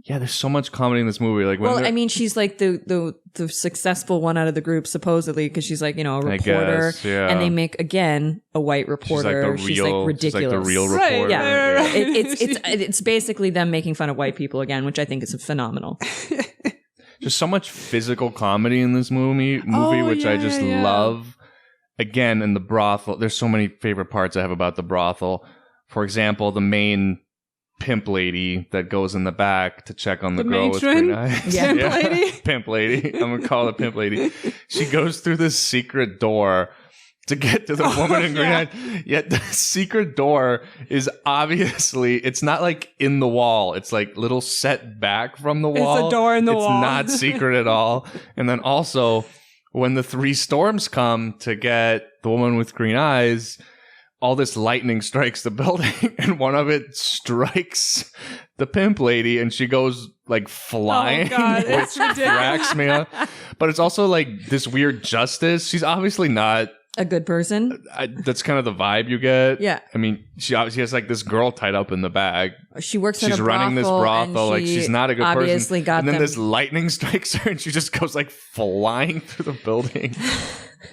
Yeah, there's so much comedy in this movie. Like, I mean, she's like the successful one out of the group, supposedly, because she's like, a reporter. Guess, yeah. And they make, again, a white reporter. She's like ridiculous. She's like the real reporter. Right, yeah. right. It's basically them making fun of white people again, which I think is phenomenal. Just so much physical comedy in this movie, which I just love. Again, in the brothel, there's so many favorite parts I have about the brothel. For example, the main pimp lady that goes in the back to check on the girl with green eyes. Yeah. Pimp lady? Pimp lady. I'm gonna call it pimp lady. She goes through this secret door to get to the woman in green eyes. Yet the secret door is obviously, it's not like in the wall. It's like little set back from the wall. It's a door in the wall. It's not secret at all. And then also, when the three storms come to get the woman with green eyes, all this lightning strikes the building and one of it strikes the pimp lady and she goes like flying, oh God, which cracks me up. But it's also like this weird justice. She's obviously not a good person. That's kind of the vibe you get. Yeah. I mean, she obviously has like this girl tied up in the bag. She works at a brothel. She's running this brothel. Like she's not a good obviously person. Got and then this lightning strikes her and she just goes like flying through the building.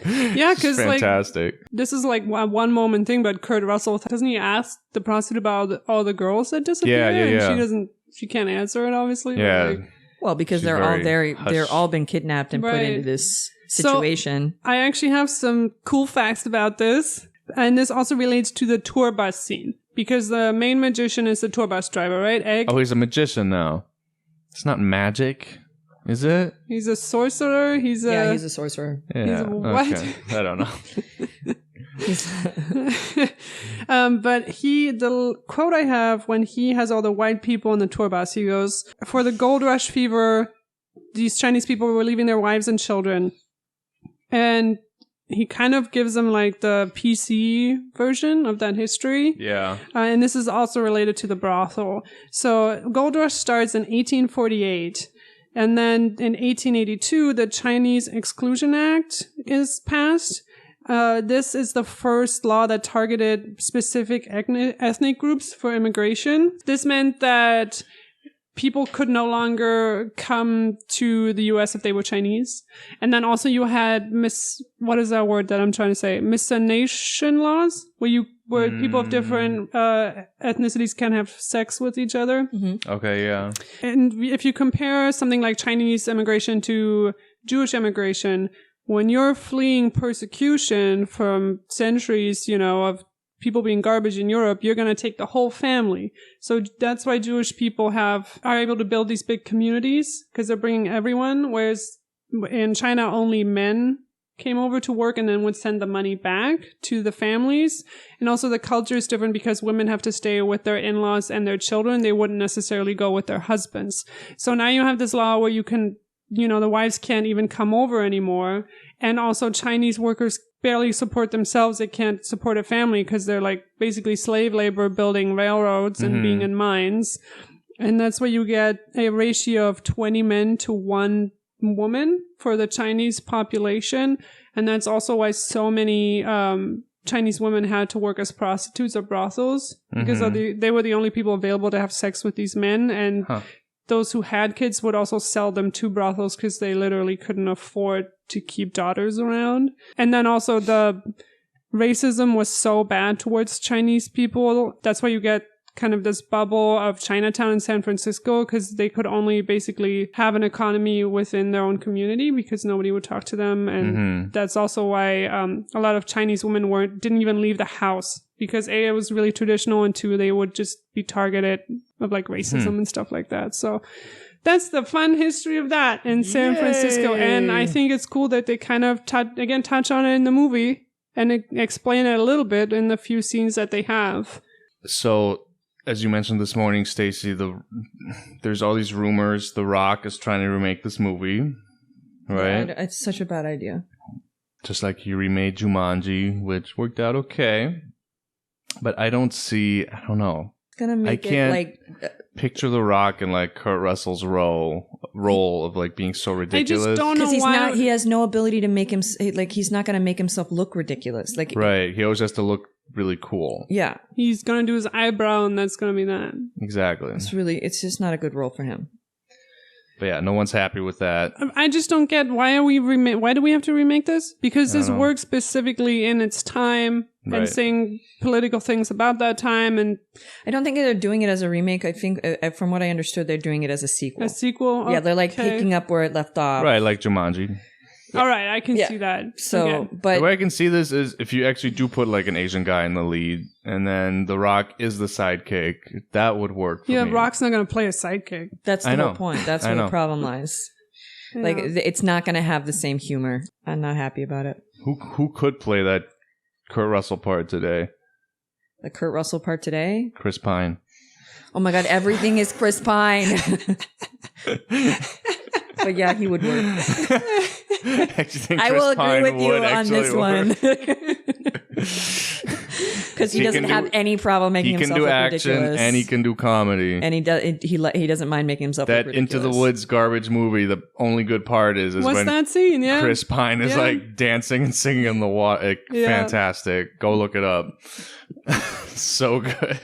Yeah, because like fantastic. this is like a one moment thing, but Kurt Russell, doesn't he ask the prostitute about all the girls that disappear? Yeah. And she can't answer it, obviously. Yeah. But like, Well, because She's they're all very they're all been kidnapped and put Right. into this situation. I actually have some cool facts about this. And this also relates to the tour bus scene. Because the main magician is the tour bus driver, right? Egg. Oh, he's a magician now. It's not magic, is it? He's a sorcerer. He's He's a sorcerer. Yeah. a what? Okay. I don't know. But the quote I have when he has all the white people on the tour bus, he goes, "For the gold rush fever, these Chinese people were leaving their wives and children." And he kind of gives them like the PC version of that history. Yeah. And this is also related to the brothel. So Gold Rush starts in 1848. And then in 1882, the Chinese Exclusion Act is passed. This is the first law that targeted specific ethnic groups for immigration. This meant that people could no longer come to the U.S. if they were Chinese. And then also you had what is that word that I'm trying to say? Miscegenation laws, where people of different ethnicities can have sex with each other. Mm-hmm. Okay, yeah. And if you compare something like Chinese immigration to Jewish immigration, when you're fleeing persecution from centuries, of people being garbage in Europe, you're going to take the whole family. So that's why Jewish people are able to build these big communities, because they're bringing everyone. Whereas in China, only men came over to work and then would send the money back to the families. And also the culture is different because women have to stay with their in-laws and their children. They wouldn't necessarily go with their husbands. So now you have this law where you can, the wives can't even come over anymore. And also Chinese workers barely support themselves. They can't support a family because they're like basically slave labor building railroads and being in mines. And that's why you get a ratio of 20 men to 1 woman for the Chinese population. And that's also why so many Chinese women had to work as prostitutes or brothels, because they were the only people available to have sex with these men. And those who had kids would also sell them to brothels because they literally couldn't afford to keep daughters around. And then also the racism was so bad towards Chinese people. That's why you get kind of this bubble of Chinatown in San Francisco, because they could only basically have an economy within their own community because nobody would talk to them. And that's also why a lot of Chinese women didn't even leave the house, because A, it was really traditional, and 2, they would just be targeted of like racism and stuff like that. So that's the fun history of that in San Francisco. And I think it's cool that they kind of touch on it in the movie and explain it a little bit in the few scenes that they have. So, as you mentioned this morning, Stacey, there's all these rumors The Rock is trying to remake this movie, right? Yeah, it's such a bad idea. Just like he remade Jumanji, which worked out okay. But I don't know. It's gonna make it like picture The Rock in like Kurt Russell's role of like being so ridiculous. I just don't know because he has no ability to make him he's not gonna make himself look ridiculous. Like right, he always has to look really cool. Yeah, he's gonna do his eyebrow, and that's gonna be that. Exactly. It's just not a good role for him. But yeah, no one's happy with that. I just don't get why do we have to remake this? Because this works specifically in its time and saying political things about that time. And I don't think they're doing it as a remake. I think from what I understood, they're doing it as a sequel. A sequel? Okay. Yeah, they're like picking up where it left off. Right, like Jumanji. Yeah. All right, I can see that. So, okay. but the way I can see this is if you actually do put like an Asian guy in the lead, and then The Rock is the sidekick, that would work for me. Rock's not going to play a sidekick. That's the whole point. That's where the problem lies. Yeah. Like, it's not going to have the same humor. I'm not happy about it. Who could play that Kurt Russell part today? The Kurt Russell part today? Chris Pine. Oh my God, everything is Chris Pine. But yeah, he would work. I will agree with you on this one. Because he doesn't have any problem making himself look ridiculous. He can do action and he can do comedy. And he doesn't mind making himself look ridiculous. That Into the Woods garbage movie, the only good part is what's when that scene? Yeah, Chris Pine is like dancing and singing in the water. Fantastic. Go look it up. So good.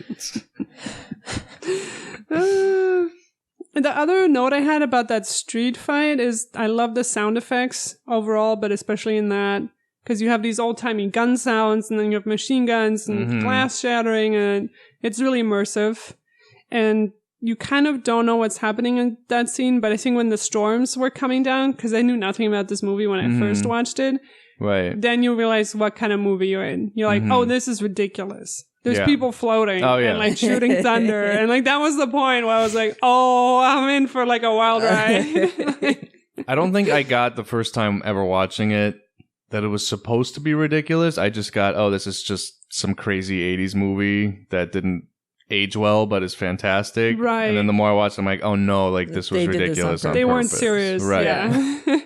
The other note I had about that street fight is I love the sound effects overall, but especially in that because you have these old-timey gun sounds, and then you have machine guns and glass shattering, and it's really immersive. And you kind of don't know what's happening in that scene, but I think when the storms were coming down, because I knew nothing about this movie when I first watched it, Right. then you realize what kind of movie you're in. You're like, oh, this is ridiculous. There's people floating and like shooting thunder. And like that was the point where I was like, oh, I'm in for like a wild ride. I don't think I got the first time ever watching it that it was supposed to be ridiculous. I just got, oh, this is just some crazy 80s movie that didn't age well but is fantastic. Right. And then the more I watched, I'm like, oh no, like this was They did this ridiculous on on They purpose. weren't serious. Right. Yeah.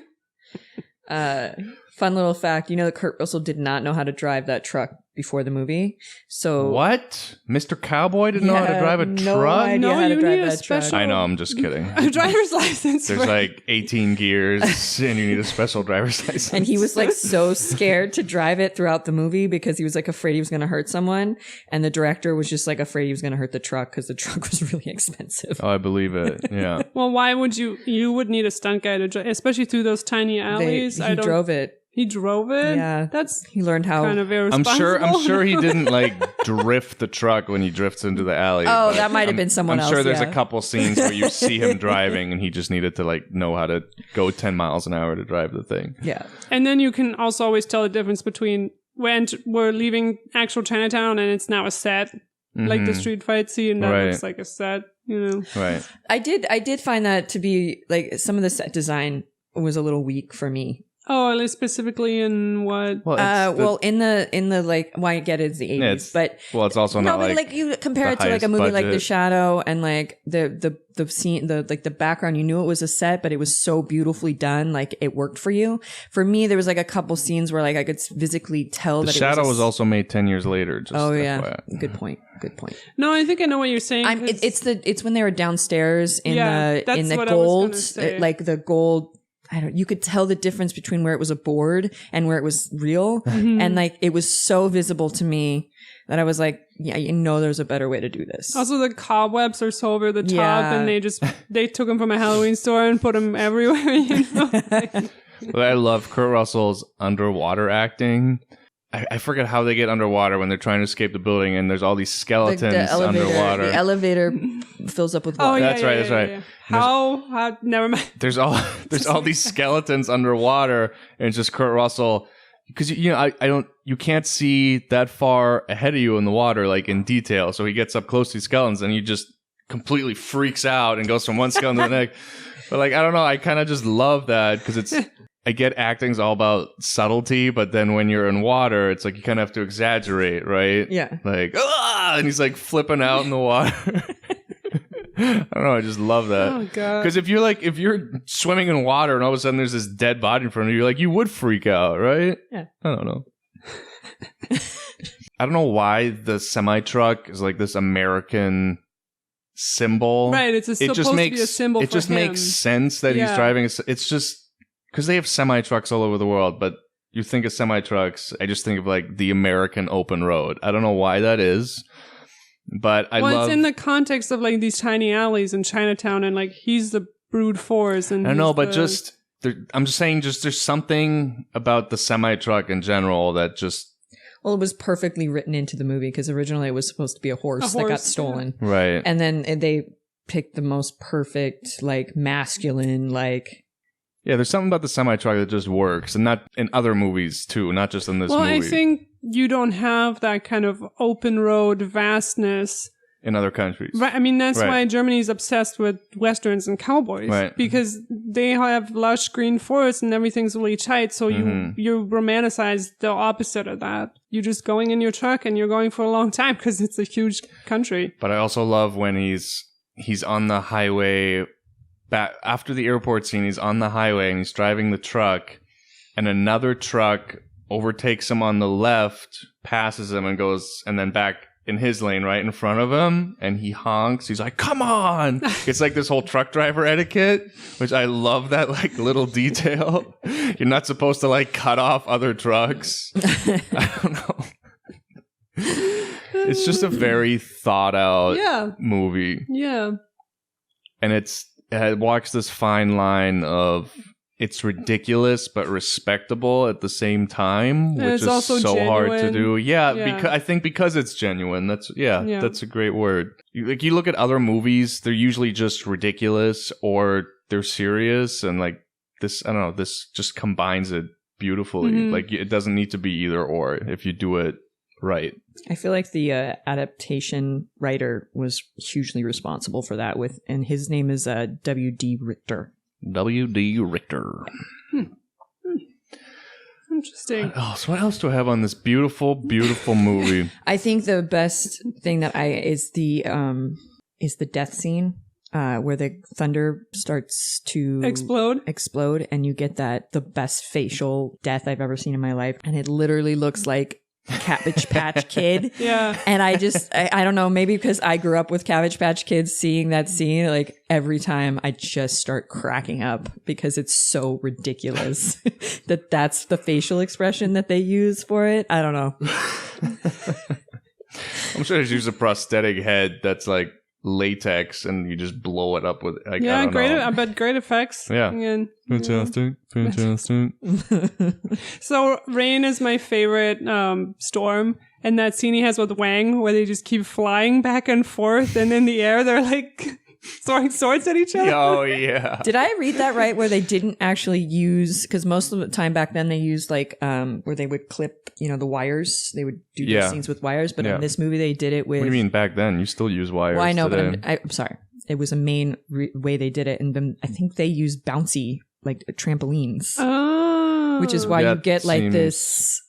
Fun little fact, you know that Kurt Russell did not know how to drive that truck before the movie. So What? Mr. Cowboy didn't know how to drive a no truck? idea No, how to you drive need a that truck. special- I know, I'm just kidding. A driver's license. There's for- like 18 gears and you need a special driver's license. And he was like so scared to drive it throughout the movie because he was like afraid he was going to hurt someone. And the director was just like afraid he was going to hurt the truck because the truck was really expensive. Oh, I believe it. Yeah. Well, why would you would need a stunt guy to drive, especially through those tiny alleys. He drove it. He drove it? Yeah. That's He learned how. kind of I'm irresponsible. sure he didn't like drift the truck when he drifts into the alley. Oh, but that might have been someone I'm else. sure there's yeah. a couple scenes where you see him driving and he just needed to like know how to go 10 miles an hour to drive the thing. Yeah. And then you can also always tell the difference between when we're leaving actual Chinatown and it's now a set, like the street fight scene that Right. looks like a set, you know. Right. I did find that to be like some of the set design was a little weak for me. Oh, at least specifically in what? Well, In the like, why I get it is the 80s, it's- but it's also no, not but like, like you compare the it to like highest a movie like The budget. Shadow and like the scene, the background, you knew it was a set, but it was so beautifully done. Like it worked for you. For me, there was like a couple scenes where like I could physically tell The that Shadow it was also made 10 years later. Just Oh yeah. FYI. Good point. No, I think I know what you're saying. 'cause- It's when they were downstairs in Yeah, the that's what I was gold, gonna say. like the gold. You could tell the difference between where it was a board and where it was real. Mm-hmm. And like, it was so visible to me that I was like, yeah, you know, there's a better way to do this. Also, the cobwebs are so over the top, Yeah. and they took them from a Halloween store and put them everywhere. You know? But I love Kurt Russell's underwater acting. I forget how they get underwater when they're trying to escape the building and there's all these skeletons underwater. The elevator fills up with Oh water. yeah, That's yeah, right, yeah, that's right. yeah. How? Never mind. There's all these skeletons underwater and it's just Kurt Russell because you can't see that far ahead of you in the water like in detail. So he gets up close to these skeletons and he just completely freaks out and goes from one skeleton to the next. But like I don't know, I kind of just love that because I get acting's all about subtlety, but then when you're in water, it's like you kind of have to exaggerate, right? Yeah. Like, and he's like flipping out in the water. I don't know. I just love that. Oh god. Because if you're swimming in water and all of a sudden there's this dead body in front of you, like you would freak out, right? Yeah. I don't know. I don't know why the semi truck is like this American symbol. Right, it's supposed to be a symbol It for just him. makes sense that he's Yeah. driving. It's just because they have semi trucks all over the world, but you think of semi trucks, I just think of like the American open road. I don't know why that is, but I love. It's in the context of like these tiny alleys in Chinatown, and like he's the brute force. And I don't know, he's but the- I'm just saying, there's something about the semi truck in general that just Well, it was perfectly written into the movie because originally it was supposed to be a horse that got horse, stolen. right. And then they picked the most perfect, like masculine, like. Yeah, there's something about the semi truck that just works, and not in other movies too, not just in this well, movie. I think you don't have that kind of open road vastness. In other countries, Right. I mean, that's Right. why Germany's obsessed with westerns and cowboys, Right. because they have lush green forests and everything's really tight. So you romanticize the opposite of that. You're just going in your truck and you're going for a long time because it's a huge country. But I also love when he's on the highway. After the airport scene, he's on the highway and he's driving the truck, and another truck overtakes him on the left, passes him, and goes, and then back in his lane right in front of him, and he honks. He's like, "Come on!" It's like this whole truck driver etiquette, which I love that like little detail. You're not supposed to like cut off other trucks. I don't know. It's just a very thought out movie. Yeah. And it walks this fine line of it's ridiculous but respectable at the same time, And which it's is also so hard to genuine. do. Yeah, Yeah. I think because it's genuine. That's Yeah. that's a great word. You look at other movies, they're usually just ridiculous or they're serious, and like this, I don't know, this just combines it beautifully. Mhm. Like it doesn't need to be either or if you do it right. I feel like the adaptation writer was hugely responsible for that. And his name is W.D. Richter. W.D. Richter. Interesting. Oh, so what else do I have on this beautiful, beautiful movie? I think the best thing that is the death scene where the thunder starts to Explode. and you get the best facial death I've ever seen in my life, and it literally looks like Cabbage Patch Kid. Yeah. And I don't know, maybe because I grew up with Cabbage Patch Kids, seeing that scene, like every time I just start cracking up because it's so ridiculous that's the facial expression that they use for it. I don't know. I'm sure they use a prosthetic head that's like latex and you just blow it up with like, Yeah, I don't great. know. I bet great effects. Yeah. Again. Fantastic. So rain is my favorite storm, and that scene he has with Wang where they just keep flying back and forth, and in the air they're like throwing swords at each other. Oh yeah. Did I read that right? Where they didn't actually use, because most of the time back then they used like where they would clip, the wires. They would do those scenes with wires, but in this movie they did it with. What do you mean back then? You still use wires. Well, I know, today. but I'm sorry. It was a main way they did it, and then I think they used bouncy like trampolines, Oh. which is why you get like this.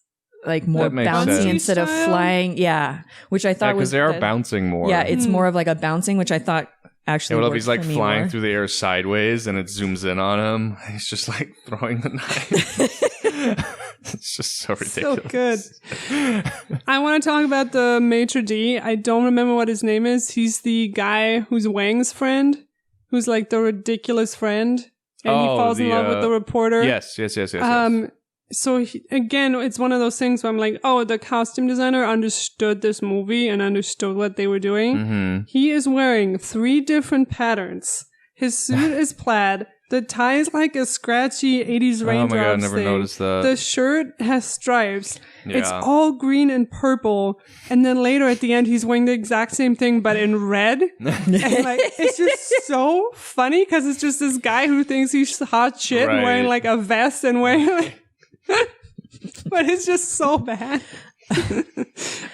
Like more That makes bouncy sense. instead of Style? flying. Yeah. Which I thought was. because they are bouncing more. Yeah, it's more of like a bouncing, which I thought actually. Yeah, well, if worked he's like for me flying more. through the air sideways and it zooms in on him, he's just like throwing the knife. It's just so ridiculous. So good. I want to talk about the maitre d'. I don't remember what his name is. He's the guy who's Wang's friend, who's like the ridiculous friend, and he falls in love with the reporter. Yes. So again, it's one of those things where I'm like, oh, the costume designer understood this movie and understood what they were doing. Mm-hmm. He is wearing 3 different patterns. His suit is plaid. The tie is like a scratchy 80s raindrops Oh my god, I never thing. noticed that. The shirt has stripes. It's Yeah. all green and purple. And then later at the end, he's wearing the exact same thing, but in red. And like, it's just so funny because it's just this guy who thinks he's hot shit and wearing Right. like a vest and wearing like... But it's just so bad.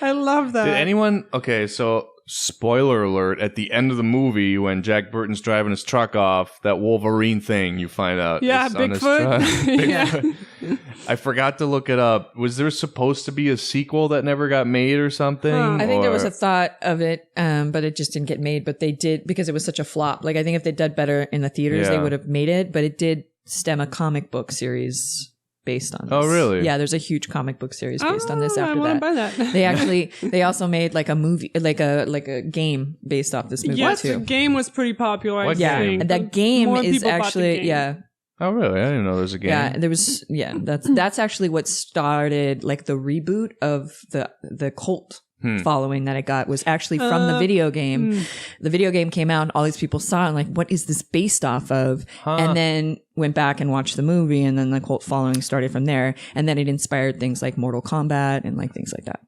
I love that. Did anyone? Okay, so spoiler alert: at the end of the movie, when Jack Burton's driving his truck off, that Wolverine thing you find out. Yeah, is on his Bigfoot. truck. Yeah. Bigfoot. I forgot to look it up. Was there supposed to be a sequel that never got made or something? I think there was Or- a thought of it, but it just didn't get made. But they did, because it was such a flop. Like, I think if they'd done better in the theaters, they Yeah. would have made it. But it did stem a comic book series based on this. Oh, really? Yeah, there's a huge comic book series based on this I after want to that. buy that. They also made like a movie, like a game based off this movie Yes, the too. game was pretty popular. What I Yeah, think. and that game More is people bought the actually game. Oh, really? I didn't know there was a game. Yeah, there was that's actually what started like the reboot of the cult following that it got was actually from the video game. The video game came out and all these people saw it and like, what is this based off of? And then went back and watched the movie, and then the cult following started from there. And then it inspired things like Mortal Kombat and like things like that.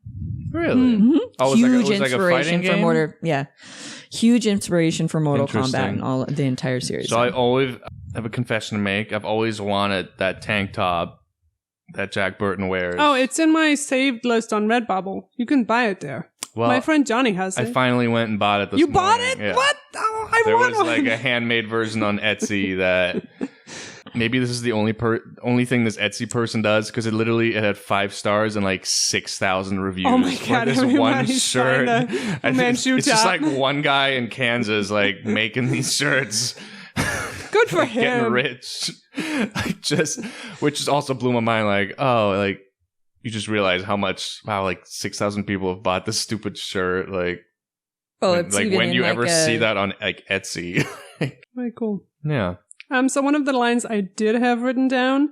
Really? Oh, Huge it was like a inspiration fighting for game? Mortal. Yeah, huge inspiration for Mortal Kombat Interesting. and all the entire series. So I always have a confession to make. I've always wanted that tank top that Jack Burton wears. Oh, it's in my saved list on Redbubble. You can buy it there. well, My friend Johnny has I it. finally went and bought it this You morning. bought it? Yeah. What? Oh, I There want was one. like a handmade version on Etsy that maybe this is the only thing this Etsy person does, because it had 5 stars and like 6,000 reviews. Oh my for God, this everybody's one buying shirt. the I think Manchu it's just top. like one guy in Kansas like making these shirts. Good for Getting him. rich. Which just also blew my mind. Like, oh, like you just realize how much, wow, like 6,000 people have bought this stupid shirt. Like, well, it's like even when in, you like, ever see that on like Etsy. Very cool. Yeah. So one of the lines I did have written down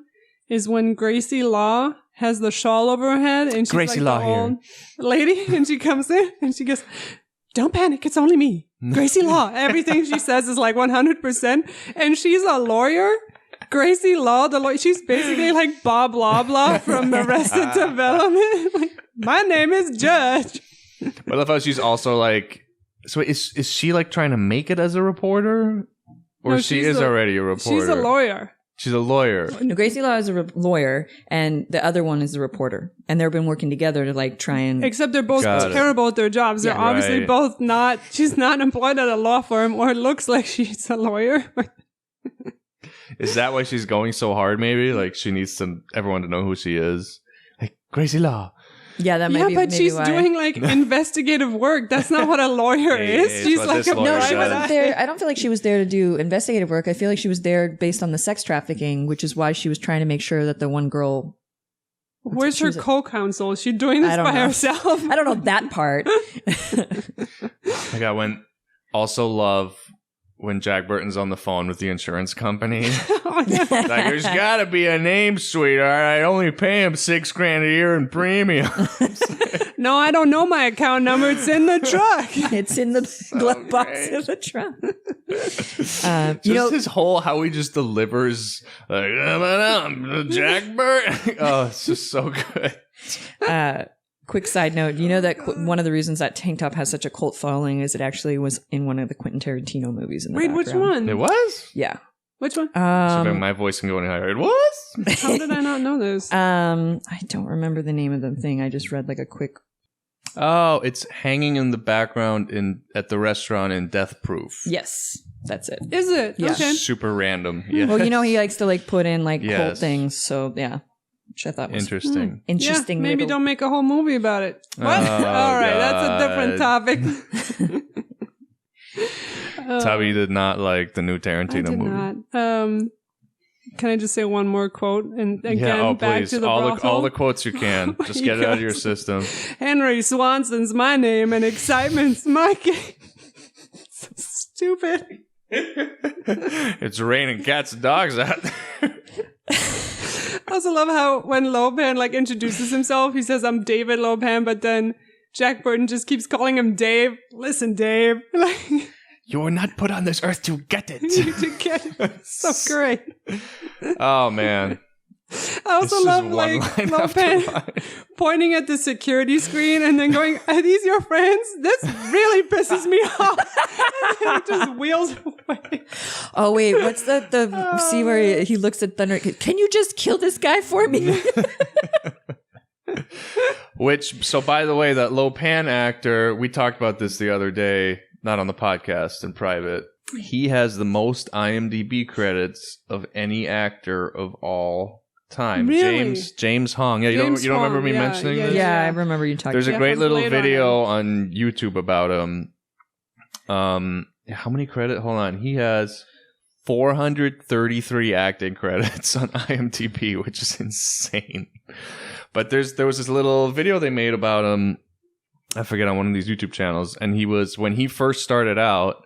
is when Gracie Law has the shawl over her head and she's Gracie like Law the here. old lady and she comes in and she goes, "Don't panic, it's only me, Gracie Law." Everything she says is like 100%, and she's a lawyer. Gracie Law, the lawyer, she's basically like Bob Loblaw from Arrested Development. Like, my name is Judge. But I love how she's also like, so is she like trying to make it as a reporter? Or No, she she's is a- already a reporter? She's a lawyer. She's a lawyer. No, Gracie Law is a lawyer, and the other one is the reporter. And they've been working together to like try and. Except they're both Got it. terrible at their jobs. They're Yeah. obviously Right. both not, she's not employed at a law firm, or it looks like she's a lawyer. Is that why she's going so hard, maybe? Like, she needs everyone to know who she is. Like, Gracie Law. Yeah, that might Yeah, be but maybe she's why. doing like investigative work. That's not what a lawyer Hey, is. it's She's what like this a lawyer No, she does. wasn't there. I don't feel like she was there to do investigative work. I feel like she was there based on the sex trafficking, which is why she was trying to make sure that the one girl. Where's she her was a- co-counsel? Is she doing this I don't by know. herself? I don't know that part. Like, I went, also love when Jack Burton's on the phone with the insurance company. Oh, yeah. Like, there's gotta be a name, sweetheart. I only pay him $6,000 a year in premium. No, I don't know my account number. It's in the truck. It's in the glove box great. of the trunk. Just You know, his whole, how he just delivers, like, Jack Burton. Oh, it's just so good. quick side note, you know that one of the reasons that tank top has such a cult following is it actually was in one of the Quentin Tarantino movies in the Wait, which background. one? It was? Yeah. Which one? So my voice can go any higher. It was? How did I not know this? I don't remember the name of the thing. I just read like a quick. Oh, it's hanging in the background at the restaurant in Death Proof. Yes, that's it. Is it? Yeah. Okay. Super random. Yeah. Well, you know he likes to like put in like cult Yes. things, so yeah, which I thought was Interesting. interesting. Yeah, maybe little- don't make a whole movie about it. What? Oh, All right, that's a different topic. Tubby did not like the new I Tarantino did movie. not. Can I just say one more quote? And again, Yeah, oh back please. to the all brothel. the quotes you can. Oh Just my get it out of God. your system. Henry Swanson's my name and excitement's my game. So stupid. It's raining cats and dogs out there. I also love how when Lopan like introduces himself, he says, "I'm David Lopan," but then Jack Burton just keeps calling him Dave. Listen, Dave. Like, You were not put on this earth to get you it. to get it. So great. Oh man. I also It's love just like one line after Lopan line. pointing at the security screen and then going, "Are these your friends? This really pisses me off." And then he just wheels away. Oh wait, what's the see where he looks at Thunder? Can you just kill this guy for me? Which, so by the way, that Lopan actor, we talked about this the other day, not on the podcast, in private. He has the most IMDb credits of any actor of all time. Really? James Hong. Yeah, you James don't remember Hong, me yeah, mentioning yeah, this? Yeah, I remember you talking. There's a Yeah, great from little Blade Runner. video on YouTube about him. How many credits? Hold on. He has 433 acting credits on IMDb, which is insane. But there was this little video they made about him. I forget, on one of these YouTube channels, and when he first started out,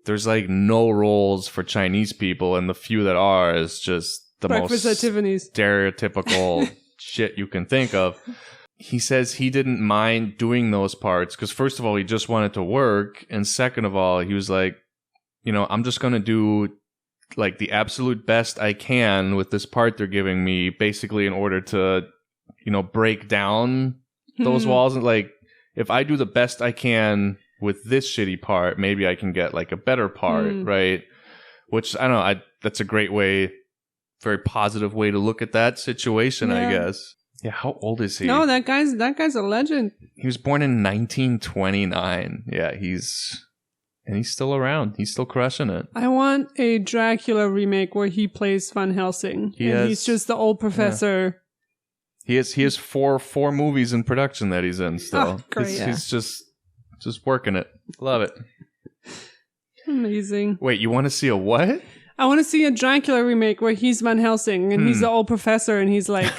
there's like no roles for Chinese people, and the few that are is just the Breakfast at most Tiffany's. stereotypical shit you can think of. He says he didn't mind doing those parts because, first of all, he just wanted to work, and second of all, he was like, I'm just gonna do like the absolute best I can with this part they're giving me, basically in order to, break down those walls. And like, if I do the best I can with this shitty part, maybe I can get like a better part, right? Which, I don't know, that's a great way, very positive way to look at that situation, I Yeah. guess. Yeah, how old is he? No, that guy's a legend. He was born in 1929. Yeah, he's still around. He's still crushing it. I want a Dracula remake where he plays Van Helsing. He's just the old professor. He has four movies in production that he's in still. Oh, great. He's just working it. Love it. Amazing. Wait, you want to see a what? I want to see a Dracula remake where he's Van Helsing and he's the old professor and he's like,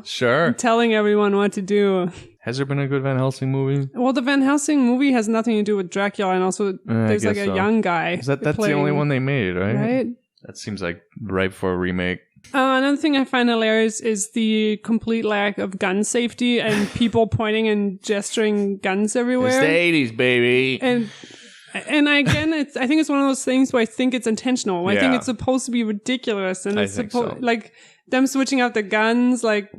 Sure. telling everyone what to do. Has there been a good Van Helsing movie? Well, the Van Helsing movie has nothing to do with Dracula, and also there's like guess a so. young guy. That's the only one they made, right? Right? That seems like ripe for a remake. Another thing I find hilarious is the complete lack of gun safety and people pointing and gesturing guns It's everywhere. the 80s, baby. And And again, I think it's one of those things where I think it's intentional. I think it's supposed to be ridiculous, and it's supposed like them switching out the guns, like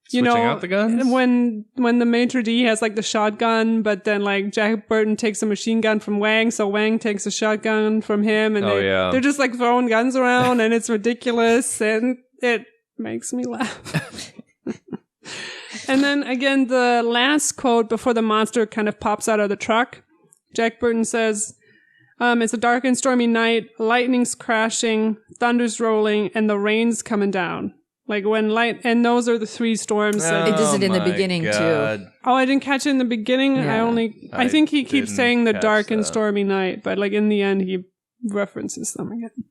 Switching out the guns? when the maitre d' has like the shotgun, but then like Jack Burton takes a machine gun from Wang, so Wang takes a shotgun from him, and they're just like throwing guns around, and it's ridiculous, and it makes me laugh. And then again, the last quote before the monster kind of pops out of the truck, Jack Burton says, it's a dark and stormy night, lightning's crashing, thunder's rolling, and the rain's coming down. Like when and those are the three storms. It does it in the beginning too. Oh, I didn't catch it in the beginning. Yeah. I think he keeps saying the dark and stormy night, but like in the end, he references them again.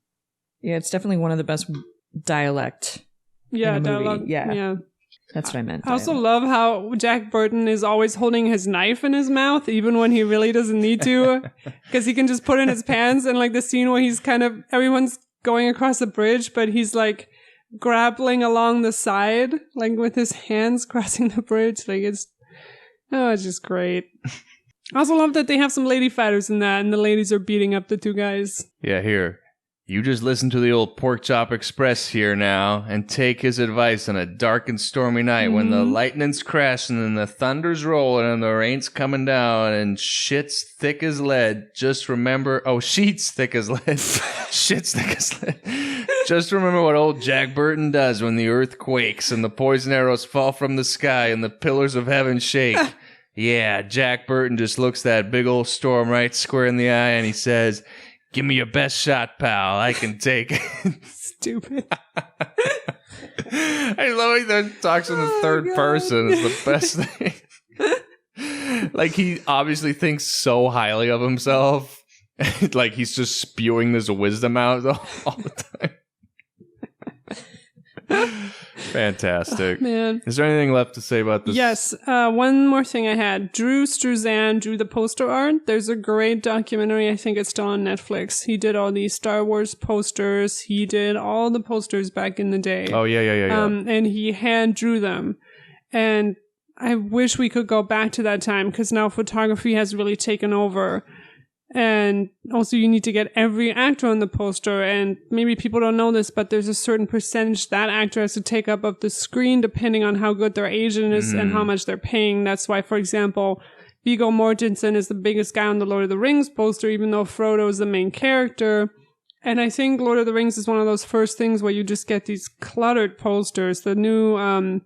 Yeah, it's definitely one of the best dialect. Yeah, in a movie. dialogue. Yeah. That's what I meant. I also love how Jack Burton is always holding his knife in his mouth, even when he really doesn't need to, because he can just put it in his pants. And like the scene where he's everyone's going across the bridge, but he's like grappling along the side, like with his hands crossing the bridge. Like it's just great. I also love that they have some lady fighters in that, and the ladies are beating up the two guys. Yeah, here. You just listen to the old Pork Chop Express here now and take his advice on a dark and stormy night when the lightning's crashing and the thunder's rolling and the rain's coming down and shit's thick as lead. Just remember, sheets thick as lead. Shit's thick as lead. Just remember what old Jack Burton does when the earth quakes and the poison arrows fall from the sky and the pillars of heaven shake. Yeah, Jack Burton just looks that big old storm right square in the eye and he says, "Give me your best shot, pal. I can take it." Stupid. I love how he talks in the third person. It's the best thing. Like, he obviously thinks so highly of himself. Like, he's just spewing this wisdom out all the time. Fantastic. Man. Is there anything left to say about this? Yes. One more thing I had. Drew Struzan drew the poster art. There's a great documentary. I think it's still on Netflix. He did all these Star Wars posters. He did all the posters back in the day. Oh, yeah. And he hand drew them. And I wish we could go back to that time, because now photography has really taken over. And also you need to get every actor on the poster, and maybe people don't know this, but there's a certain percentage that actor has to take up of the screen depending on how good their agent is and how much they're paying. That's why, for example, Viggo Mortensen is the biggest guy on the Lord of the Rings poster, even though Frodo is the main character. And I think Lord of the Rings is one of those first things where you just get these cluttered posters. The new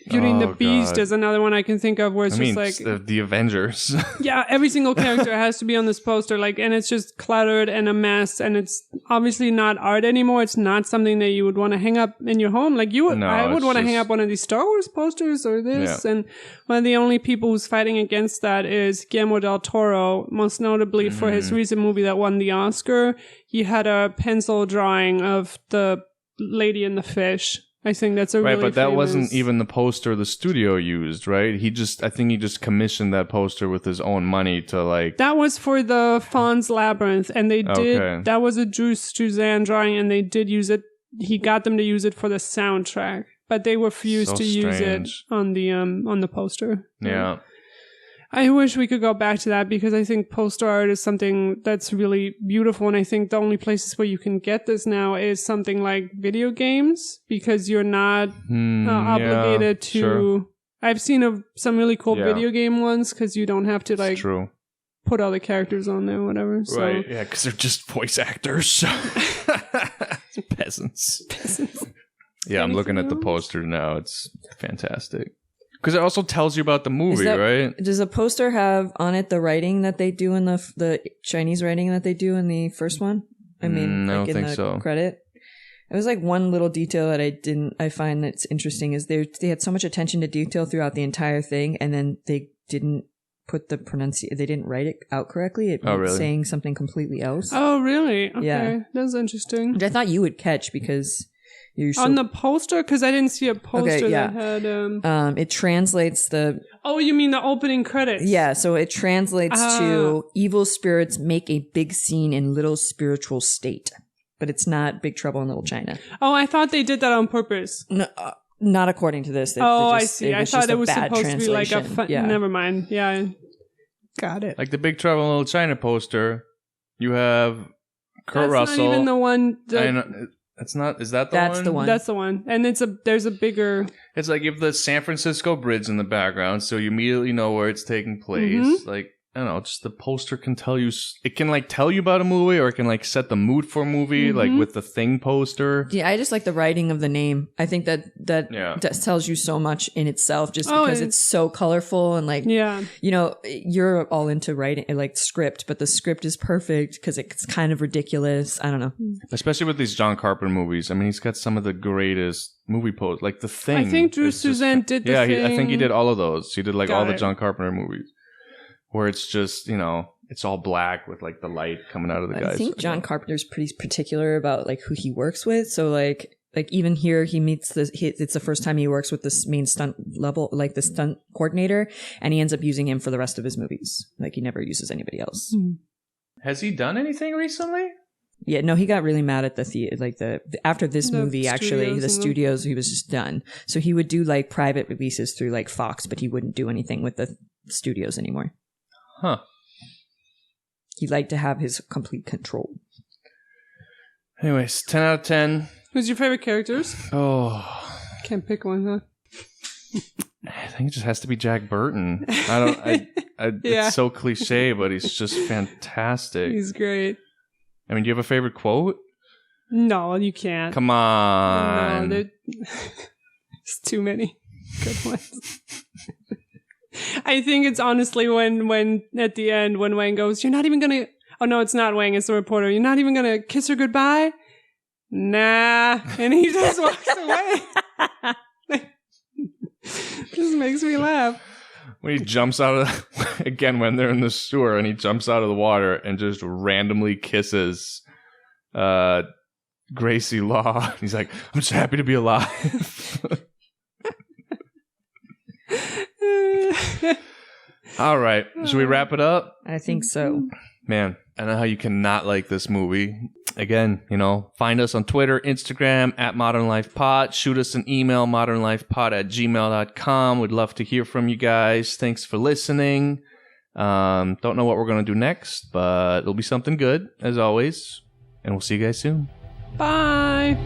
Beauty and the Beast is another one I can think of where it's just like the Avengers. Yeah, every single character has to be on this poster, like, and it's just cluttered and a mess, and it's obviously not art anymore. It's not something that you would want to hang up in your home. Like I would want to hang up one of these Star Wars posters or this. Yeah. And one of the only people who's fighting against that is Guillermo del Toro, most notably for his recent movie that won the Oscar. He had a pencil drawing of the Lady and the Fish. I think that's a really but that famous... wasn't even the poster the studio used, right? I think he just commissioned that poster with his own money to like... That was for the Fawn's Labyrinth, and they did... That was a Drew Struzan drawing, and they did use it. He got them to use it for the soundtrack, but they refused to use it on the poster. Yeah. I wish we could go back to that, because I think poster art is something that's really beautiful. And I think the only places where you can get this now is something like video games, because you're not obligated to... Sure. I've seen some really cool video game ones, because you don't have to like put all the characters on there or whatever. So. Right, yeah, because they're just voice actors. Peasants. Yeah, I'm looking at the poster now. It's fantastic. Because it also tells you about the movie, right? Does a poster have on it the writing that they do in the Chinese writing that they do in the first one? I mean, I don't think so. Credit. It was like one little detail that I find that's interesting is they had so much attention to detail throughout the entire thing, and then they didn't put they didn't write it out correctly. It was saying something completely else. Oh, really? Okay. Yeah. That's interesting. Which I thought you would catch because... on the poster? Because I didn't see a poster that had... it translates the... Oh, you mean the opening credits? Yeah, so it translates to evil spirits make a big scene in little spiritual state. But it's not Big Trouble in Little China. Oh, I thought they did that on purpose. No, not according to this. I see. I thought it was supposed to be like a... Never mind. Yeah. Got it. Like the Big Trouble in Little China poster, you have Kurt That's Russell. not even the one. It's not. Is that the That's one? the one. That's the one. And there's a bigger. It's like you have the San Francisco Bridge in the background, so you immediately know where it's taking place. Mm-hmm. Like, I don't know, just the poster can tell you. It can like tell you about a movie, or it can like set the mood for a movie, like with the Thing poster. Yeah, I just like the writing of the name. I think that tells you so much in itself, just because it's so colorful and like, you know, you're all into writing, like script, but the script is perfect because it's kind of ridiculous. I don't know. Especially with these John Carpenter movies. I mean, he's got some of the greatest movie posters, like The Thing. I think Drew Suzanne did the Thing. I think he did all of those. He did like all the it. John Carpenter movies. Where it's just, you know, it's all black with like the light coming out of the guys. I think John Carpenter's pretty particular about like who he works with. So like even here he meets it's the first time he works with this main stunt level, like the stunt coordinator, and he ends up using him for the rest of his movies. Like he never uses anybody else. Has he done anything recently? Yeah, no, he got really mad at the theater, like after this movie, actually, the studios, he was just done. So he would do like private releases through like Fox, but he wouldn't do anything with the studios anymore. Huh. He liked to have his complete control. Anyways, 10 out of 10. Who's your favorite characters? Oh. Can't pick one, huh? I think it just has to be Jack Burton. It's so cliche, but he's just fantastic. He's great. I mean, do you have a favorite quote? No, you can't. Come on. No, there's too many good ones. I think it's honestly when at the end when Wang goes, "You're not even gonna." Oh no, it's not Wang. It's the reporter. You're not even gonna kiss her goodbye. Nah, and he just walks away. Just makes me laugh. When he jumps out of again when they're in the sewer and he jumps out of the water and just randomly kisses Gracie Law. He's like, "I'm just happy to be alive." All right. Should we wrap it up? I think so. Man, I know how you cannot like this movie. Again, you know, find us on Twitter, Instagram, at Modern Life Pod. Shoot us an email, modernlifepod@gmail.com. We'd love to hear from you guys. Thanks for listening. Don't know what we're going to do next, but it'll be something good, as always. And we'll see you guys soon. Bye.